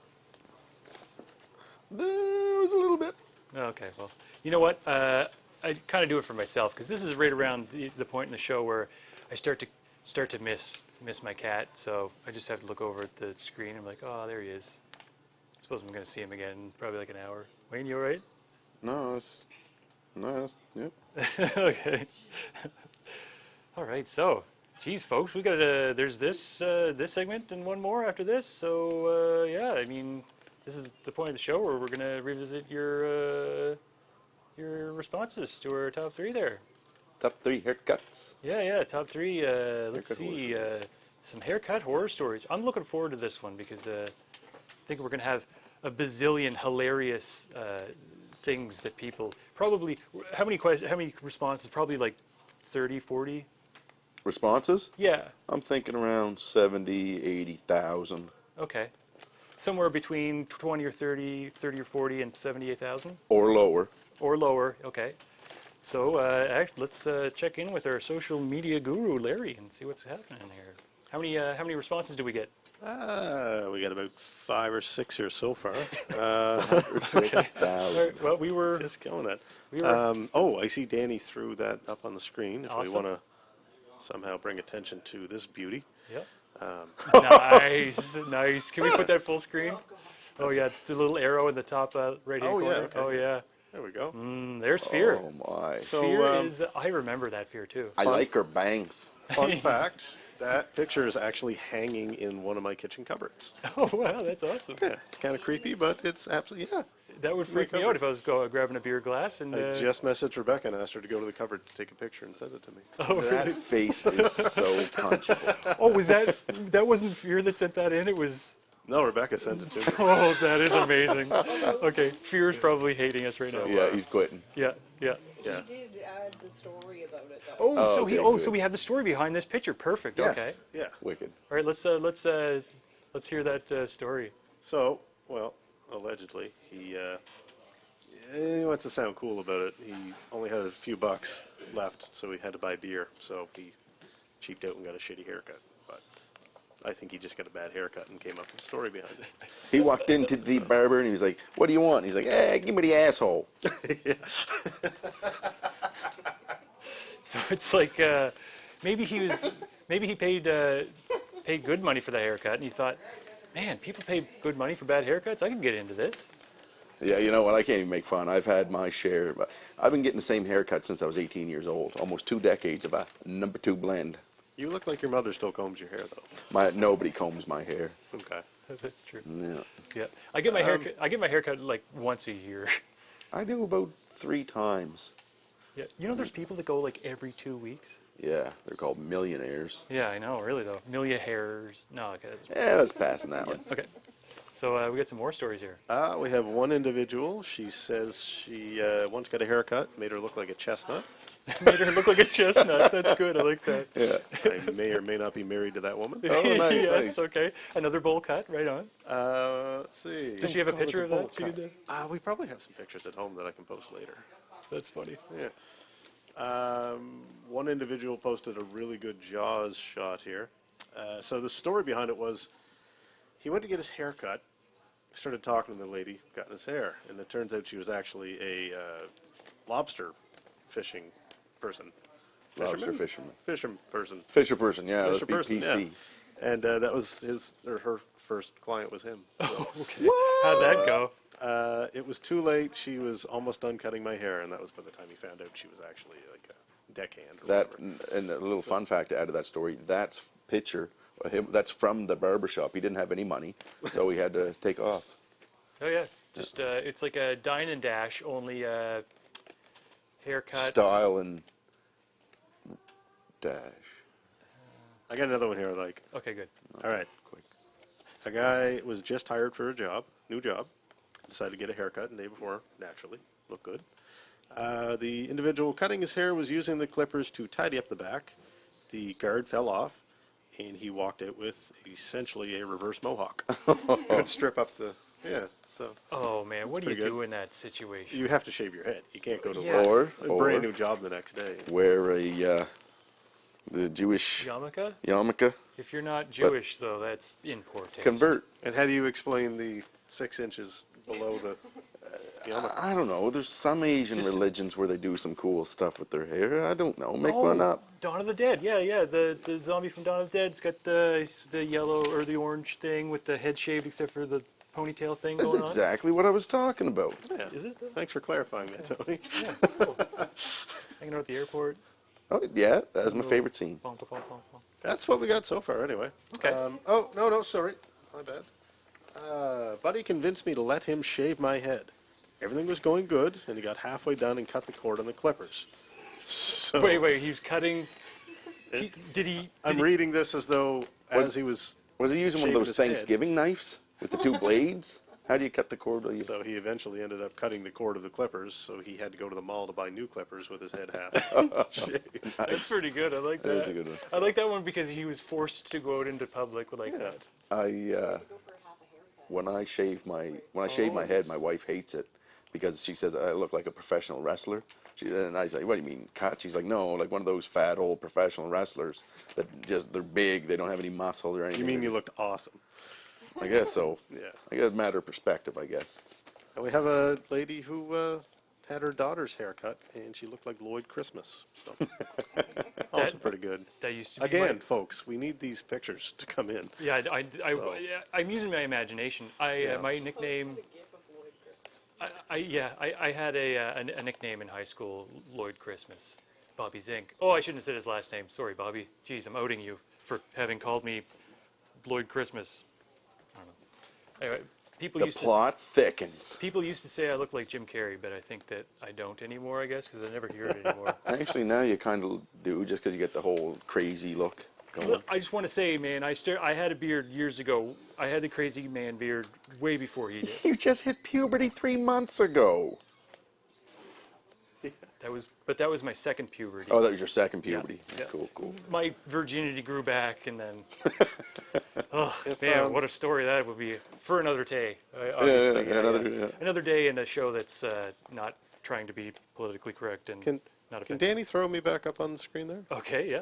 There was a little bit. Okay, well, you know what? I kind of do it for myself because this is right around the point in the show where I start to miss my cat. So I just have to look over at the screen. I'm like, oh, there he is. I suppose I'm going to see him again in probably like an hour. Wayne, you all right? No, yep. Okay. All right, so, geez, folks, we got there's this segment and one more after this. So yeah, I mean, this is the point of the show where we're gonna revisit your responses to our top three there. Top three haircuts. Yeah, top three. Let's see, some haircut horror stories. I'm looking forward to this one because I think we're gonna have a bazillion hilarious things that people probably. How many responses? Probably like 30, 40. Responses? Yeah. I'm thinking around 70, 80,000. Okay. Somewhere between 20 or 30 or 40 and 78,000? Or lower. Or lower, okay. So let's check in with our social media guru, Larry, and see what's happening here. How many responses do we get? We got about 5 or 6 here so far. 6,000. Right, well, we were just killing it. We were, oh, I see Danny threw that up on the screen. If awesome. we want to somehow bring attention to this beauty. Yep. Nice. Can we put that full screen? Oh yeah, the little arrow in the top right hand corner. Okay. Oh yeah. There we go. There's Fear. Oh my. So, Fear is. I remember that Fear too. I like her bangs. Fun fact, that picture is actually hanging in one of my kitchen cupboards. Oh wow, that's awesome. Yeah, it's kind of creepy, but it's absolutely, yeah. That would freak me out if I was grabbing a beer glass and. I just messaged Rebecca and asked her to go to the cupboard to take a picture and send it to me. Oh, That really? face is so punchable. Oh, was that wasn't Fear that sent that in? It was. No, Rebecca sent it to me. Oh, that is amazing. Okay, Fear's probably hating us right now. Yeah, he's quitting. Yeah. Yeah. He did add the story about it, though. Oh, okay, so good. we have the story behind this picture. Perfect. Yes. Okay. Yeah. Wicked. All right, let's hear that story. So, well, allegedly, he wants to sound cool about it. He only had a few bucks left, so he had to buy beer. So he cheaped out and got a shitty haircut. But I think he just got a bad haircut and came up with a story behind it. He walked into the barber and he was like, "What do you want?" He's like, "Hey, give me the asshole." So it's like maybe he paid good money for the haircut, and he thought, man, people pay good money for bad haircuts. I can get into this. Yeah, you know what? I can't even make fun. I've had my share. But I've been getting the same haircut since I was 18 years old. Almost 2 decades of a number 2 blend. You look like your mother still combs your hair, though. Nobody combs my hair. Okay. That's true. Yeah. Yeah, I get my haircut. I get my haircut like once a year. I do about 3 times. Yeah, you know, there's people that go like every 2 weeks. Yeah, they're called millionaires. Yeah, I know. Really though, Amelia hairs. No, okay. Yeah, let's pass on that one. Okay. So we got some more stories here. We have one individual. She says she once got a haircut, made her look like a chestnut. Made her look like a chestnut. That's good. I like that. Yeah. I may or may not be married to that woman. Oh, nice, Yes. nice. Okay. Another bowl cut. Right on. Let's see. Does she have a picture of that? We probably have some pictures at home that I can post later. That's funny. Yeah. One individual posted a really good Jaws shot here. So the story behind it was he went to get his hair cut, started talking to the lady, got in his hair, and it turns out she was actually a lobster fishing person. Lobster fisherman. Fisherman person. Fisher person, yeah. Let's Fisher be person, PC. yeah. And that was his or her first client was him. So. Okay. How'd that go? It was too late. She was almost done cutting my hair, and that was by the time he found out she was actually like a deckhand. Or That whatever. and a little fun fact to add to that story. That's picture of him. That's from the barber shop. He didn't have any money, so he had to take off. Oh yeah, just it's like a dine and dash, only haircut. Style and dash. I got another one here. Like, Okay, good. all right, Quick. a guy was just hired for a job, new job, decided to get a haircut the day before, naturally, looked good. The individual cutting his hair was using the clippers to tidy up the back. The guard fell off, and he walked out with essentially a reverse mohawk. Could strip up the, so. Oh man, what do you pretty do good. in that situation? You have to shave your head. You can't go to Yeah. work. Or A brand new job the next day. wear a the Jewish Yarmulke? yarmulke. If you're not Jewish, though, that's in poor taste. Convert. And how do you explain the 6 inches below the yarmulke? I don't know. There's some Asian Just- religions where they do some cool stuff with their hair. I don't know. Make Oh, one up. Dawn of the Dead. Yeah. The zombie from Dawn of the Dead's got the yellow or the orange thing with the head shaved, except for the ponytail thing That's going on. exactly what I was talking about. Yeah. Is it? Though? Thanks for clarifying that, Tony. Yeah. Cool. Hanging out at the airport. Oh yeah, that was my favorite scene. Bum, bum, bum, bum, bum. That's what we got so far, anyway. Okay. Oh, no, sorry. My bad. Buddy convinced me to let him shave my head. Everything was going good, and he got halfway done and cut the cord on the clippers. So Wait. He was cutting. Did he? I'm reading this as though as he was. Was he using one of shaving those his head. Thanksgiving knives with the two blades? How do you cut the cord? So he eventually ended up cutting the cord of the clippers, so he had to go to the mall to buy new clippers with his head half shaved. That's pretty good. I like that. That was a good one. I like that one because he was forced to go out into public like that. When I shave my head, my wife hates it because she says I look like a professional wrestler. And I say, what do you mean, cut? She's like, no, like one of those fat old professional wrestlers that they're big, they don't have any muscle or anything. You mean you looked awesome? I guess so. Yeah. I guess it's a matter of perspective, I guess. And we have a lady who had her daughter's haircut, and she looked like Lloyd Christmas. So also pretty good. That used to be Again, my- folks, we need these pictures to come in. Yeah, So- I'm using my imagination. My nickname. I had a nickname in high school, Lloyd Christmas, Bobby Zink. Oh, I shouldn't have said his last name. Sorry, Bobby. Jeez, I'm outing you for having called me Lloyd Christmas. I don't know. Anyway, The plot thickens. People used to say I look like Jim Carrey, but I think that I don't anymore, I guess, because I never hear it anymore. Actually, now you kind of do, just because you get the whole crazy look going. Look, I just want to say, man, I had a beard years ago. I had the crazy man beard way before he did. You just hit puberty 3 months ago. That was my second puberty. Oh, that was your second puberty. Yeah. Cool. My virginity grew back, and then, oh If, man, what a story that would be for another day. Another day in a show that's not trying to be politically correct and not Can offensive. Danny throw me back up on the screen there? Okay, yeah.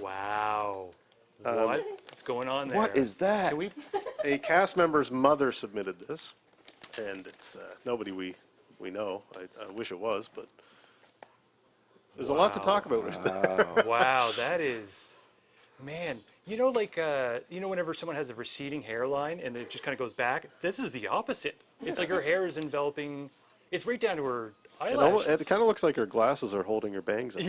Wow. What's going on there? What is that? Can we? A cast member's mother submitted this, and it's nobody we know. I wish it was, but there's a lot to talk about with that. Wow, that is, man. You know, like whenever someone has a receding hairline and it just kind of goes back. This is the opposite. It's like her hair is enveloping. It's right down to her eyelashes. It kind of looks like her glasses are holding her bangs up.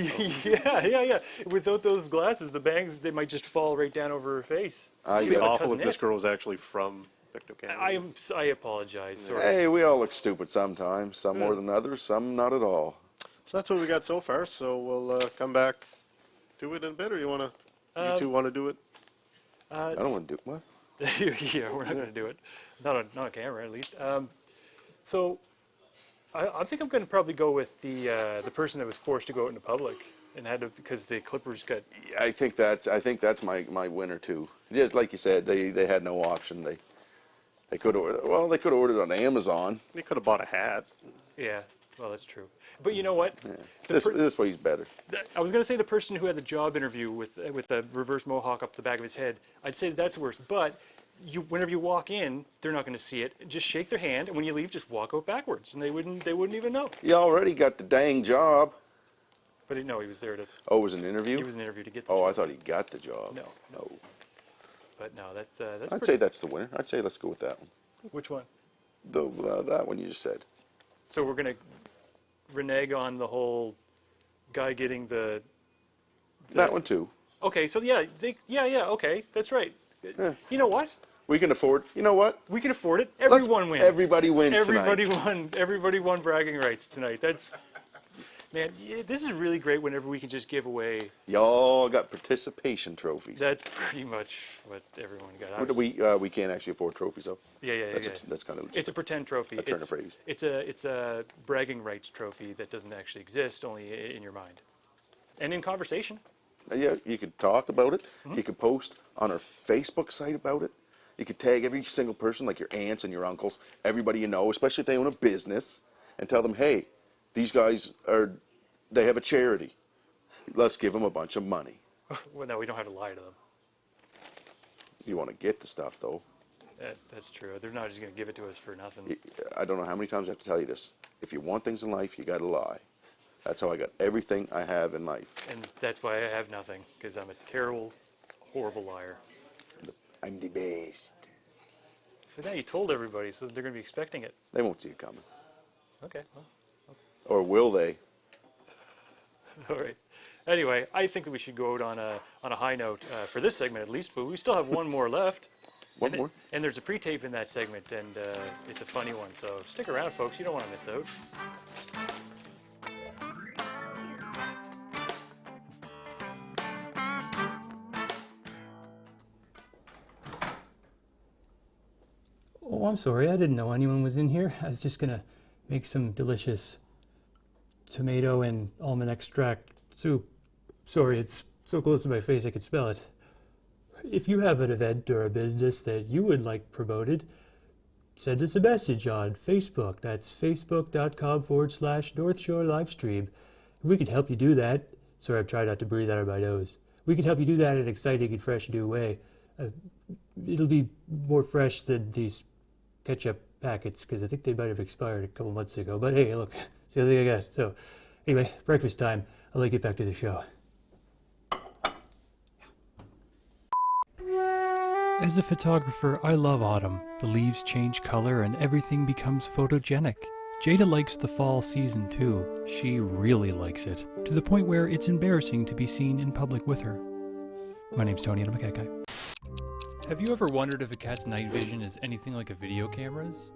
Yeah. Without those glasses, the bangs they might just fall right down over her face. It'd be awful if this girl was actually from Victor Canada. I apologize. Sorry. Hey, we all look stupid sometimes. Some more than others. Some not at all. So that's what we got so far. So we'll come back to it in a bit, or you two want to do it? I don't want to do what? Yeah, we're not going to do it. Not on camera, at least. So I think I'm going to probably go with the person that was forced to go out into public and had to because the Clippers got. I think that's my winner too. Just like you said, they had no option. They could have ordered it on Amazon. They could have bought a hat. Yeah, well, that's true. But you know what? Yeah. This way he's better. I was going to say the person who had the job interview with the reverse mohawk up the back of his head. I'd say that's worse. But whenever you walk in, they're not going to see it. Just shake their hand, and when you leave, just walk out backwards, and they wouldn't even know. You already got the dang job. But no, he was there to. Oh, it was an interview? He was an interview to get the Oh, job. I thought he got the job. No. No. But no, that's. I'd say that's the winner. I'd say let's go with that one. Which one? That one you just said. So we're going to renege on the whole guy getting the that one too. Okay, so yeah, okay, that's right. Yeah. You know what? We can afford. You know what? We can afford it. Everyone wins. Everybody wins Everybody tonight. won. Everybody won bragging rights tonight. That's man. This is really great. Whenever we can just give away. Y'all got participation trophies. That's pretty much what everyone got. We can't actually afford trophies though. Yeah. That's kind of. It's a pretend trophy. A turn of phrase. It's a bragging rights trophy that doesn't actually exist, only in your mind, and in conversation. Yeah, you could talk about it. Mm-hmm. You could post on our Facebook site about it. You could tag every single person, like your aunts and your uncles, everybody you know, especially if they own a business, and tell them, hey, these guys they have a charity. Let's give them a bunch of money. Well, no, we don't have to lie to them. You want to get the stuff, though. That's true. They're not just going to give it to us for nothing. I don't know how many times I have to tell you this. If you want things in life, you got to lie. That's how I got everything I have in life. And that's why I have nothing, because I'm a terrible, horrible liar. I'm the best. But now you told everybody, so they're going to be expecting it. They won't see it coming. Okay. Well. Or will they? All right. Anyway, I think that we should go out on a high note for this segment at least, but we still have one more left. One more? And there's a pre-tape in that segment, and it's a funny one. So stick around, folks. You don't want to miss out. Oh, I'm sorry. I didn't know anyone was in here. I was just going to make some delicious tomato and almond extract soup. Sorry, it's so close to my face I could smell it. If you have an event or a business that you would like promoted, send us a message on Facebook. That's facebook.com/North Shore Livestream. We could help you do that. Sorry, I'm trying not to breathe out of my nose. We could help you do that in an exciting and fresh new way. It'll be more fresh than these ketchup packets, because I think they might have expired a couple months ago. But hey, look, it's the other thing I got. So anyway, breakfast time. I'll let you get back to the show. As a photographer, I love autumn. The leaves change color and everything becomes photogenic. Jada likes the fall season too. She really likes it, to the point where it's embarrassing to be seen in public with her. My name's Tony and I'm a cat guy. Have you ever wondered if a cat's night vision is anything like a video camera's?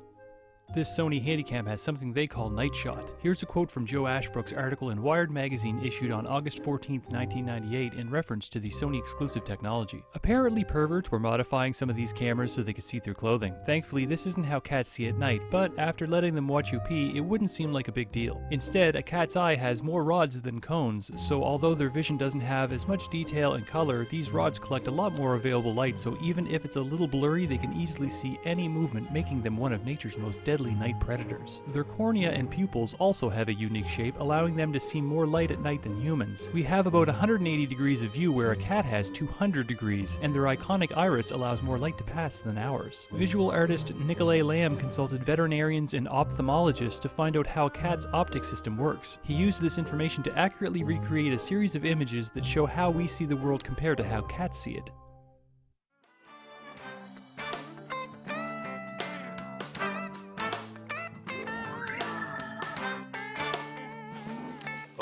This Sony Handycam has something they call Night Shot. Here's a quote from Joe Ashbrook's article in Wired magazine issued on August 14, 1998 in reference to the Sony exclusive technology. Apparently perverts were modifying some of these cameras so they could see through clothing. Thankfully, this isn't how cats see at night, but after letting them watch you pee, it wouldn't seem like a big deal. Instead, a cat's eye has more rods than cones, so although their vision doesn't have as much detail and color, these rods collect a lot more available light, so even if it's a little blurry, they can easily see any movement, making them one of nature's most deadly night predators. Their cornea and pupils also have a unique shape, allowing them to see more light at night than humans. We have about 180 degrees of view where a cat has 200 degrees, and their iconic iris allows more light to pass than ours. Visual artist Nicolay Lamb consulted veterinarians and ophthalmologists to find out how a cat's optic system works. He used this information to accurately recreate a series of images that show how we see the world compared to how cats see it.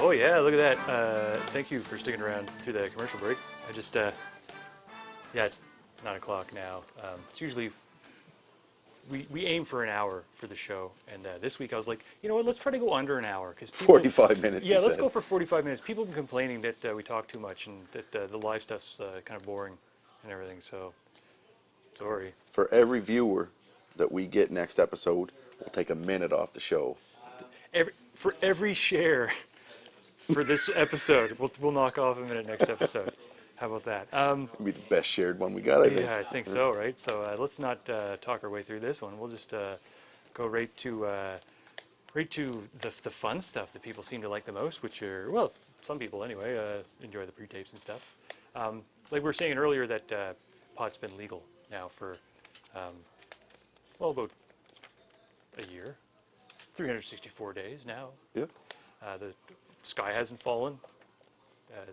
Oh yeah, look at that. Thank you for sticking around through the commercial break. I just, yeah, it's 9 o'clock now. It's usually, we aim for an hour for the show. And this week I was like, you know what, let's try to go under an hour. 'Cause people, 45 minutes. Yeah, let's go for 45 minutes. People have been complaining that we talk too much and that the live stuff's kind of boring and everything, so sorry. For every viewer that we get next episode, we'll take a minute off the show. For every share for this episode, we'll knock off a minute next episode. How about that? It'll be the best shared one we got, I think. Yeah, I think so, right? So let's not talk our way through this one. We'll just go right to the fun stuff that people seem to like the most, which are, well, some people anyway, enjoy the pre-tapes and stuff. Like we were saying earlier that pot's been legal now for Well, about a year, 364 days now. Yeah. The sky hasn't fallen.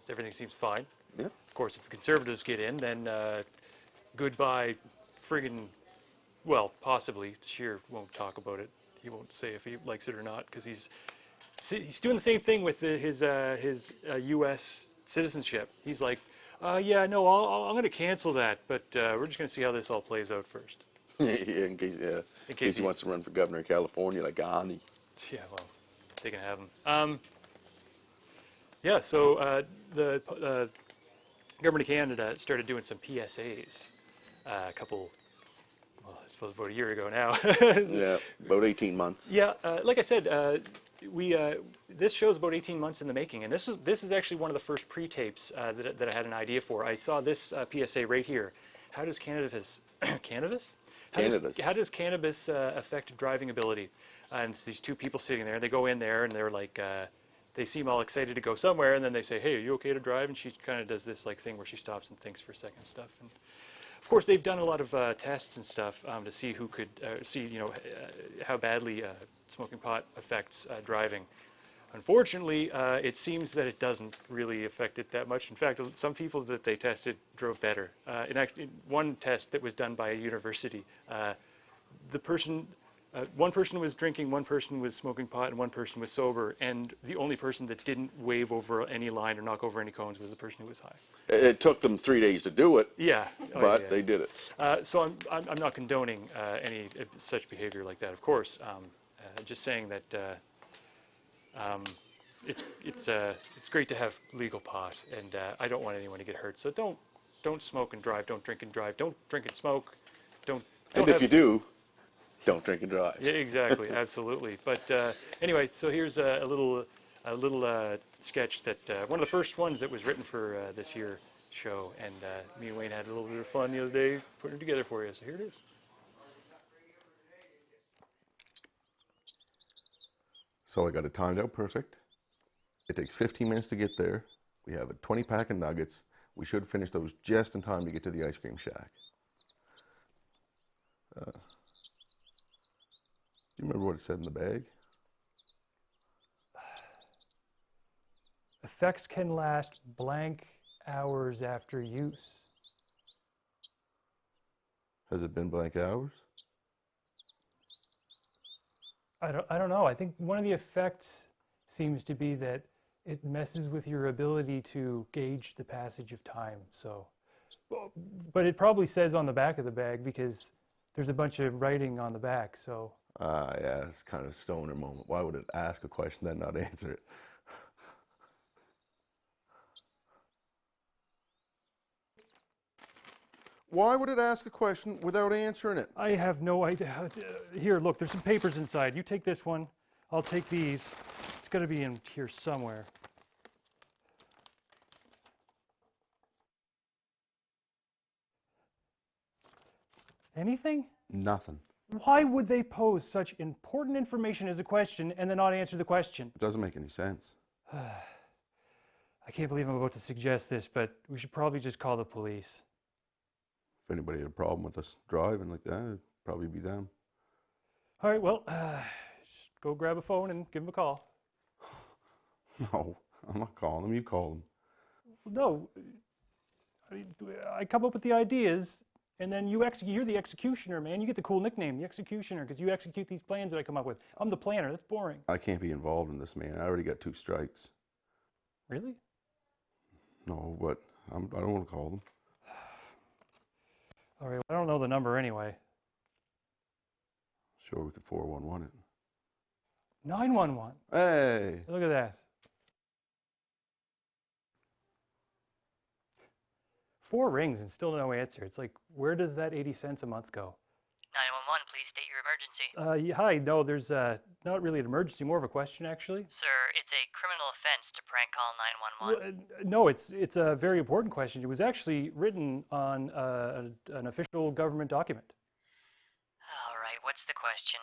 Everything seems fine. Yeah. Of course, if the Conservatives get in, then goodbye friggin', well, possibly. Scheer won't talk about it. He won't say if he likes it or not, because he's doing the same thing with his U.S. citizenship. He's like, yeah, no, I'm going to cancel that, but we're just going to see how this all plays out first. Yeah, in case he wants to run for governor of California, like Ani. Yeah, well, they can have him. Yeah, so the government of Canada started doing some PSAs a couple, well, I suppose about a year ago now. Yeah, about 18 months. Yeah, like I said, this show's about 18 months in the making, and this is actually one of the first pre-tapes that I had an idea for. I saw this PSA right here. How does cannabis How does cannabis affect driving ability? And it's these two people sitting there. They go in there and they're like, they seem all excited to go somewhere, and then they say, "Hey, are you okay to drive?" And she kind of does this like thing where she stops and thinks for a second and stuff. And of course, they've done a lot of tests and stuff to see who could see, how badly smoking pot affects driving. Unfortunately, it seems that it doesn't really affect it that much. In fact, some people that they tested drove better. In one test that was done by a university, one person was drinking, one person was smoking pot, and one person was sober. And the only person that didn't wave over any line or knock over any cones was the person who was high. It took them 3 days to do it. Yeah, but they did it. So I'm not condoning any such behavior like that, of course. Just saying that. It's great to have legal pot, and I don't want anyone to get hurt. So don't smoke and drive. Don't drink and drive. Don't drink and smoke. Don't and if you do, don't drink and drive. Yeah, exactly, absolutely. But anyway, so here's a little sketch that one of the first ones that was written for this year show, and me and Wayne had a little bit of fun the other day putting it together for you. So here it is. So I got it timed out perfect. It takes 15 minutes to get there. We have a 20 pack of nuggets. We should finish those just in time to get to the ice cream shack. Do you remember what it said in the bag? Effects can last blank hours after use. Has it been blank hours? I don't know. I think one of the effects seems to be that it messes with your ability to gauge the passage of time. So, but it probably says on the back of the bag because there's a bunch of writing on the back. So. Yeah, it's kind of a stoner moment. Why would it ask a question then not answer it? Why would it ask a question without answering it? I have no idea. Here, look, there's some papers inside. You take this one. I'll take these. It's got to be in here somewhere. Anything? Nothing. Why would they pose such important information as a question and then not answer the question? It doesn't make any sense. I can't believe I'm about to suggest this, but we should probably just call the police. If anybody had a problem with us driving like that, it'd probably be them. All right, well, just go grab a phone and give them a call. No, I'm not calling them. You call them. No, I come up with the ideas, and then you execute. You're the executioner, man. You get the cool nickname, the executioner, because you execute these plans that I come up with. I'm the planner. That's boring. I can't be involved in this, man. I already got 2 strikes. Really? No, but I don't want to call them. All right, well, I don't know the number anyway. Sure, we could 411 it. 911. Hey! Look at that. 4 rings and still no answer. It's like, where does that 80 cents a month go? 911, please state your emergency. Hi, no, there's not really an emergency, more of a question, actually. Sir, it's a criminal offense to prank call 911. No, it's a very important question. It was actually written on an official government document. All right, what's the question?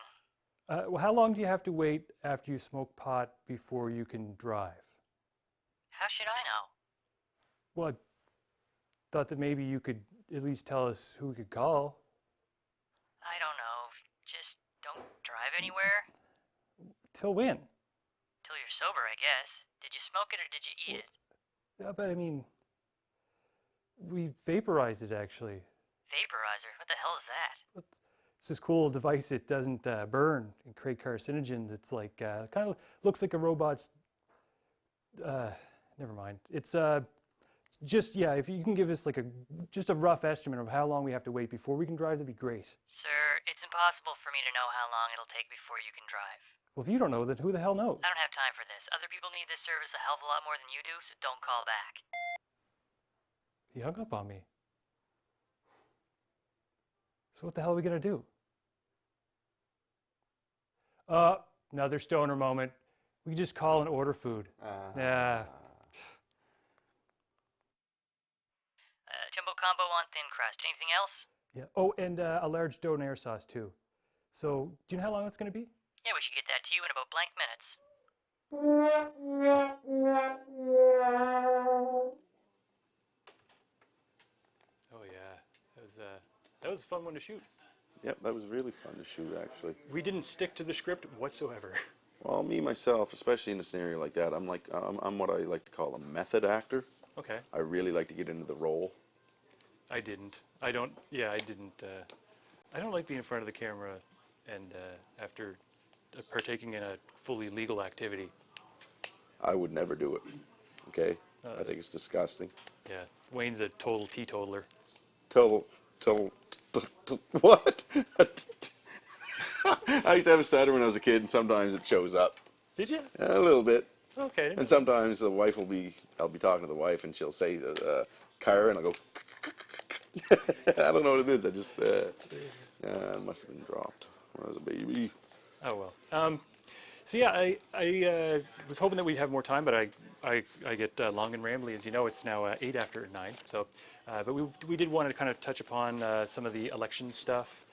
Well, how long do you have to wait after you smoke pot before you can drive? How should I know? Well, I thought that maybe you could at least tell us who we could call. drive anywhere? Till when? Till you're sober, I guess. Did you smoke it or did you eat it? But I mean, we vaporized it actually. Vaporizer? What the hell is that? It's this cool device. It doesn't burn and create carcinogens. It's like kind of looks like a robot's. Never mind. It's just if you can give us like just a rough estimate of how long we have to wait before we can drive, that'd be great. Sir, it's impossible for me to know how long it'll take before you can drive. Well, if you don't know, then who the hell knows? I don't have time for this. Other people need this service a hell of a lot more than you do, so don't call back. He hung up on me. So what the hell are we gonna do? Another stoner moment. We can just call and order food. Yeah. Jumbo combo on thin crust. Anything else? Yeah. Oh, and a large donair sauce too. So, do you know how long it's gonna be? Yeah, we should get that to you in about blank minutes. Oh yeah, that was a fun one to shoot. Yep, that was really fun to shoot, actually. We didn't stick to the script whatsoever. Well, me myself, especially in a scenario like that, I'm what I like to call a method actor. Okay. I really like to get into the role. I didn't. I don't. Yeah, I didn't. I don't like being in front of the camera, and after partaking in a fully legal activity. I would never do it. Okay. I think it's disgusting. Yeah, Wayne's a total teetotaler. What? I used to have a stutter when I was a kid, and sometimes it shows up. Did you? A little bit. Okay. And sometimes the wife I'll be talking to the wife, and she'll say, car, and I'll go, I don't know what it is. I just, it must have been dropped when I was a baby. Oh, well. So yeah, I was hoping that we'd have more time, but I get long and rambly. As you know, it's now 8 after 9. So, but we did want to kind of touch upon some of the election stuff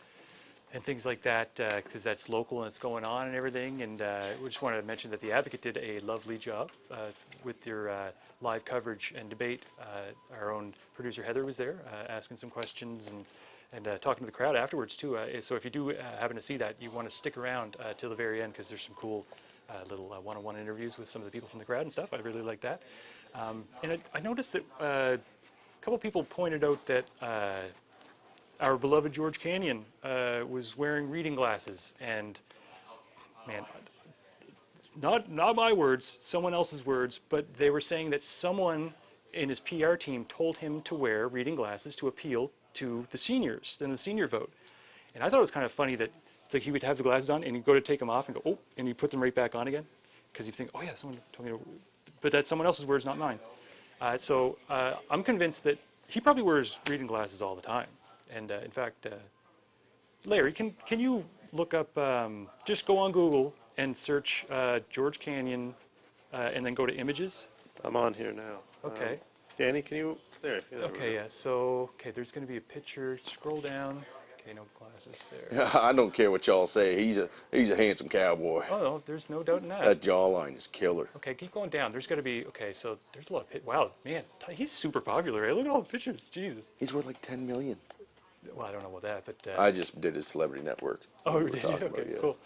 and things like that, because that's local and it's going on and everything. And we just wanted to mention that the Advocate did a lovely job with your live coverage and debate. Our own producer Heather was there asking some questions and talking to the crowd afterwards too. So if you do happen to see that, you want to stick around till the very end, because there's some cool little one-on-one interviews with some of the people from the crowd and stuff. I really like that. And I noticed that a couple people pointed out that our beloved George Canyon was wearing reading glasses, and man, not my words, someone else's words, but they were saying that someone in his PR team told him to wear reading glasses to appeal to the seniors, then the senior vote. And I thought it was kind of funny that it's like he would have the glasses on and he'd go to take them off and go, oh, and he'd put them right back on again, because he'd think, oh yeah, someone told me to, but that's someone else's words, not mine. So I'm convinced that he probably wears reading glasses all the time. And in fact, Larry, can you look up, just go on Google and search George Canyon and then go to images? I'm on here now. Okay. Danny, can you, there. Okay, yeah, so, there's going to be a picture, scroll down. Okay, no glasses there. Yeah, I don't care what y'all say. He's a handsome cowboy. Oh, no, there's no doubt in that. That jawline is killer. Okay, keep going down. There's got to be, okay, so there's a lot of, wow, man, he's super popular. Look at all the pictures, Jesus. He's worth like 10 million. Well, I don't know about that, but... I just did his celebrity network. Oh, did you? Okay, cool.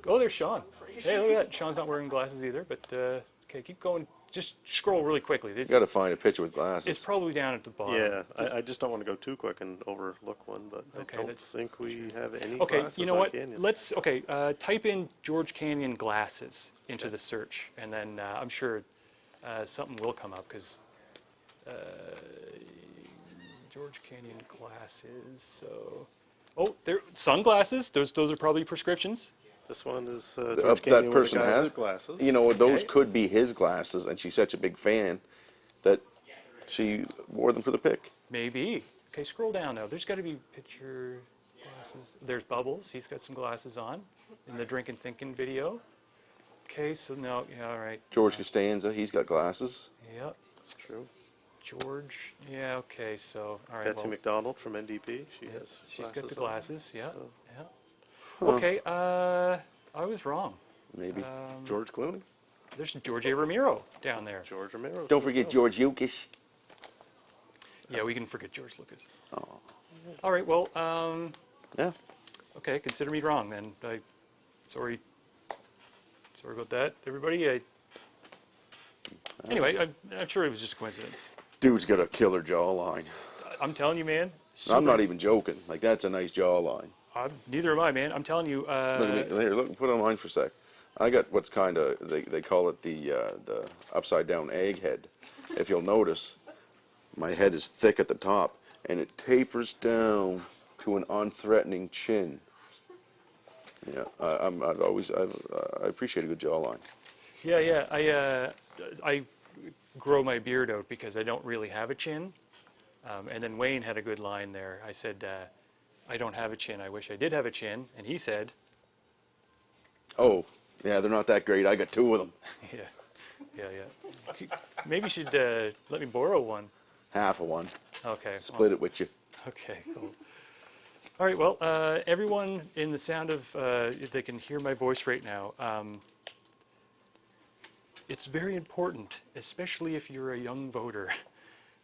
Oh, there's Sean. Hey, look at that. Sean's not wearing glasses either, but, okay, keep going. Just scroll really quickly. You got to find a picture with glasses. It's probably down at the bottom. Yeah, I just don't want to go too quick and overlook one, but okay, I don't think we have any okay, glasses you know on what? Canyon. Let's, type in George Canyon glasses into the search, and then I'm sure something will come up, because George Canyon glasses, so... Oh, there, sunglasses. Those are probably prescriptions. This one is George Canyon that person with a guy has with glasses. You know, those could be his glasses, and she's such a big fan that she wore them for the pic. Maybe. Okay, scroll down now. There's got to be picture glasses. There's Bubbles. He's got some glasses on in the Drinkin' Thinkin' video. Okay, so no, yeah, all right. George Costanza, he's got glasses. Yep. That's true. George, yeah, okay, so, all right. Betsy McDonald from NDP, she's got the glasses, yeah, so. yeah. Huh. Okay, I was wrong. Maybe. George Clooney. There's George A. Romero down there. George Romero. Don't forget George Lucas. Yeah, we can forget George Lucas. Oh. All right, well, yeah. Okay, consider me wrong then. Sorry about that, everybody. Anyway, I'm sure it was just a coincidence. Dude's got a killer jawline. I'm telling you, man. I'm not even joking. Like, that's a nice jawline. Neither am I, man. I'm telling you. Look at me. Here, look, put it on mine for a sec. I got what's kind of, they call it the upside down egghead. If you'll notice, my head is thick at the top, and it tapers down to an unthreatening chin. Yeah, I appreciate a good jawline. Yeah. I grow my beard out because I don't really have a chin. And then Wayne had a good line there. I said, I don't have a chin. I wish I did have a chin. And he said, oh, yeah, they're not that great. I got 2 of them. Yeah. Maybe you should let me borrow one. Half of one. Okay. Split it with you. Okay, cool. All right, well, everyone in the sound of, they can hear my voice right now. It's very important, especially if you're a young voter,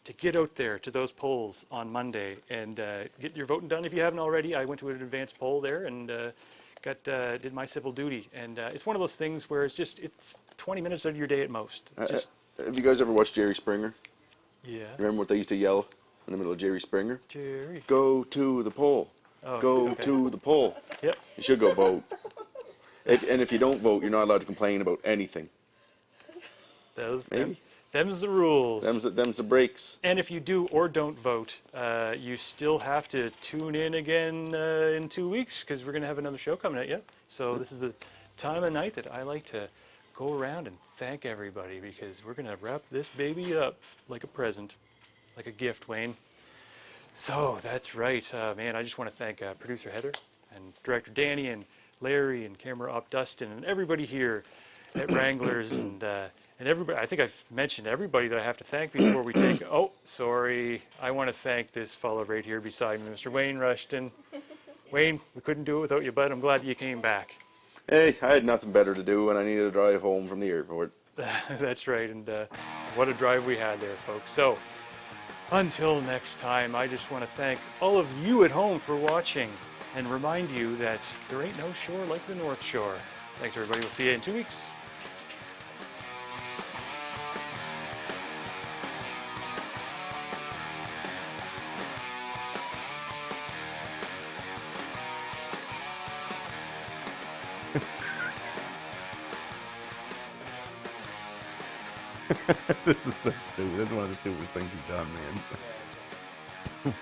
to get out there to those polls on Monday and get your voting done if you haven't already. I went to an advanced poll there and did my civil duty. And it's one of those things where it's 20 minutes of your day at most. Have you guys ever watched Jerry Springer? Yeah. Remember what they used to yell in the middle of Jerry Springer? Jerry. Go to the poll. Oh, go okay. to the poll. Yep. You should go vote. And if you don't vote, you're not allowed to complain about anything. Them's the rules. Them's the breaks. And if you do or don't vote, you still have to tune in again in 2 weeks because we're going to have another show coming at you. So this is the time of night that I like to go around and thank everybody because we're going to wrap this baby up like a present, like a gift, Wayne. So that's right, man. I just want to thank producer Heather and director Danny and Larry and camera op Dustin and everybody here at Wranglers and everybody. I think I've mentioned everybody that I have to thank before we take. Oh, sorry. I want to thank this fellow right here beside me, Mr. Wayne Rushton. Wayne, we couldn't do it without you, bud. I'm glad you came back. Hey, I had nothing better to do, and I needed to drive home from the airport. That's right, and what a drive we had there, folks. So, until next time, I just want to thank all of you at home for watching and remind you that there ain't no shore like the North Shore. Thanks, everybody. We'll see you in 2 weeks. This is so stupid. This is one of the stupidest things you've done, man.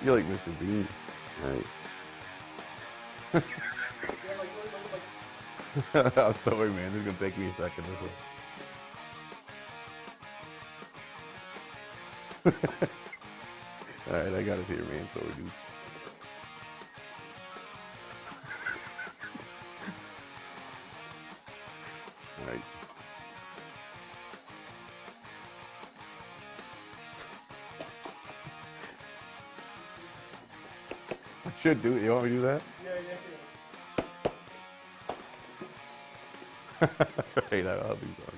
You're like Mr. Bean. Right. I'm sorry, man. This is going to take me a second. This one. Alright, I got it here, man. Sorry, dude. Alright. I should do it. You want me to do that? Yeah. Hey, I'll do that.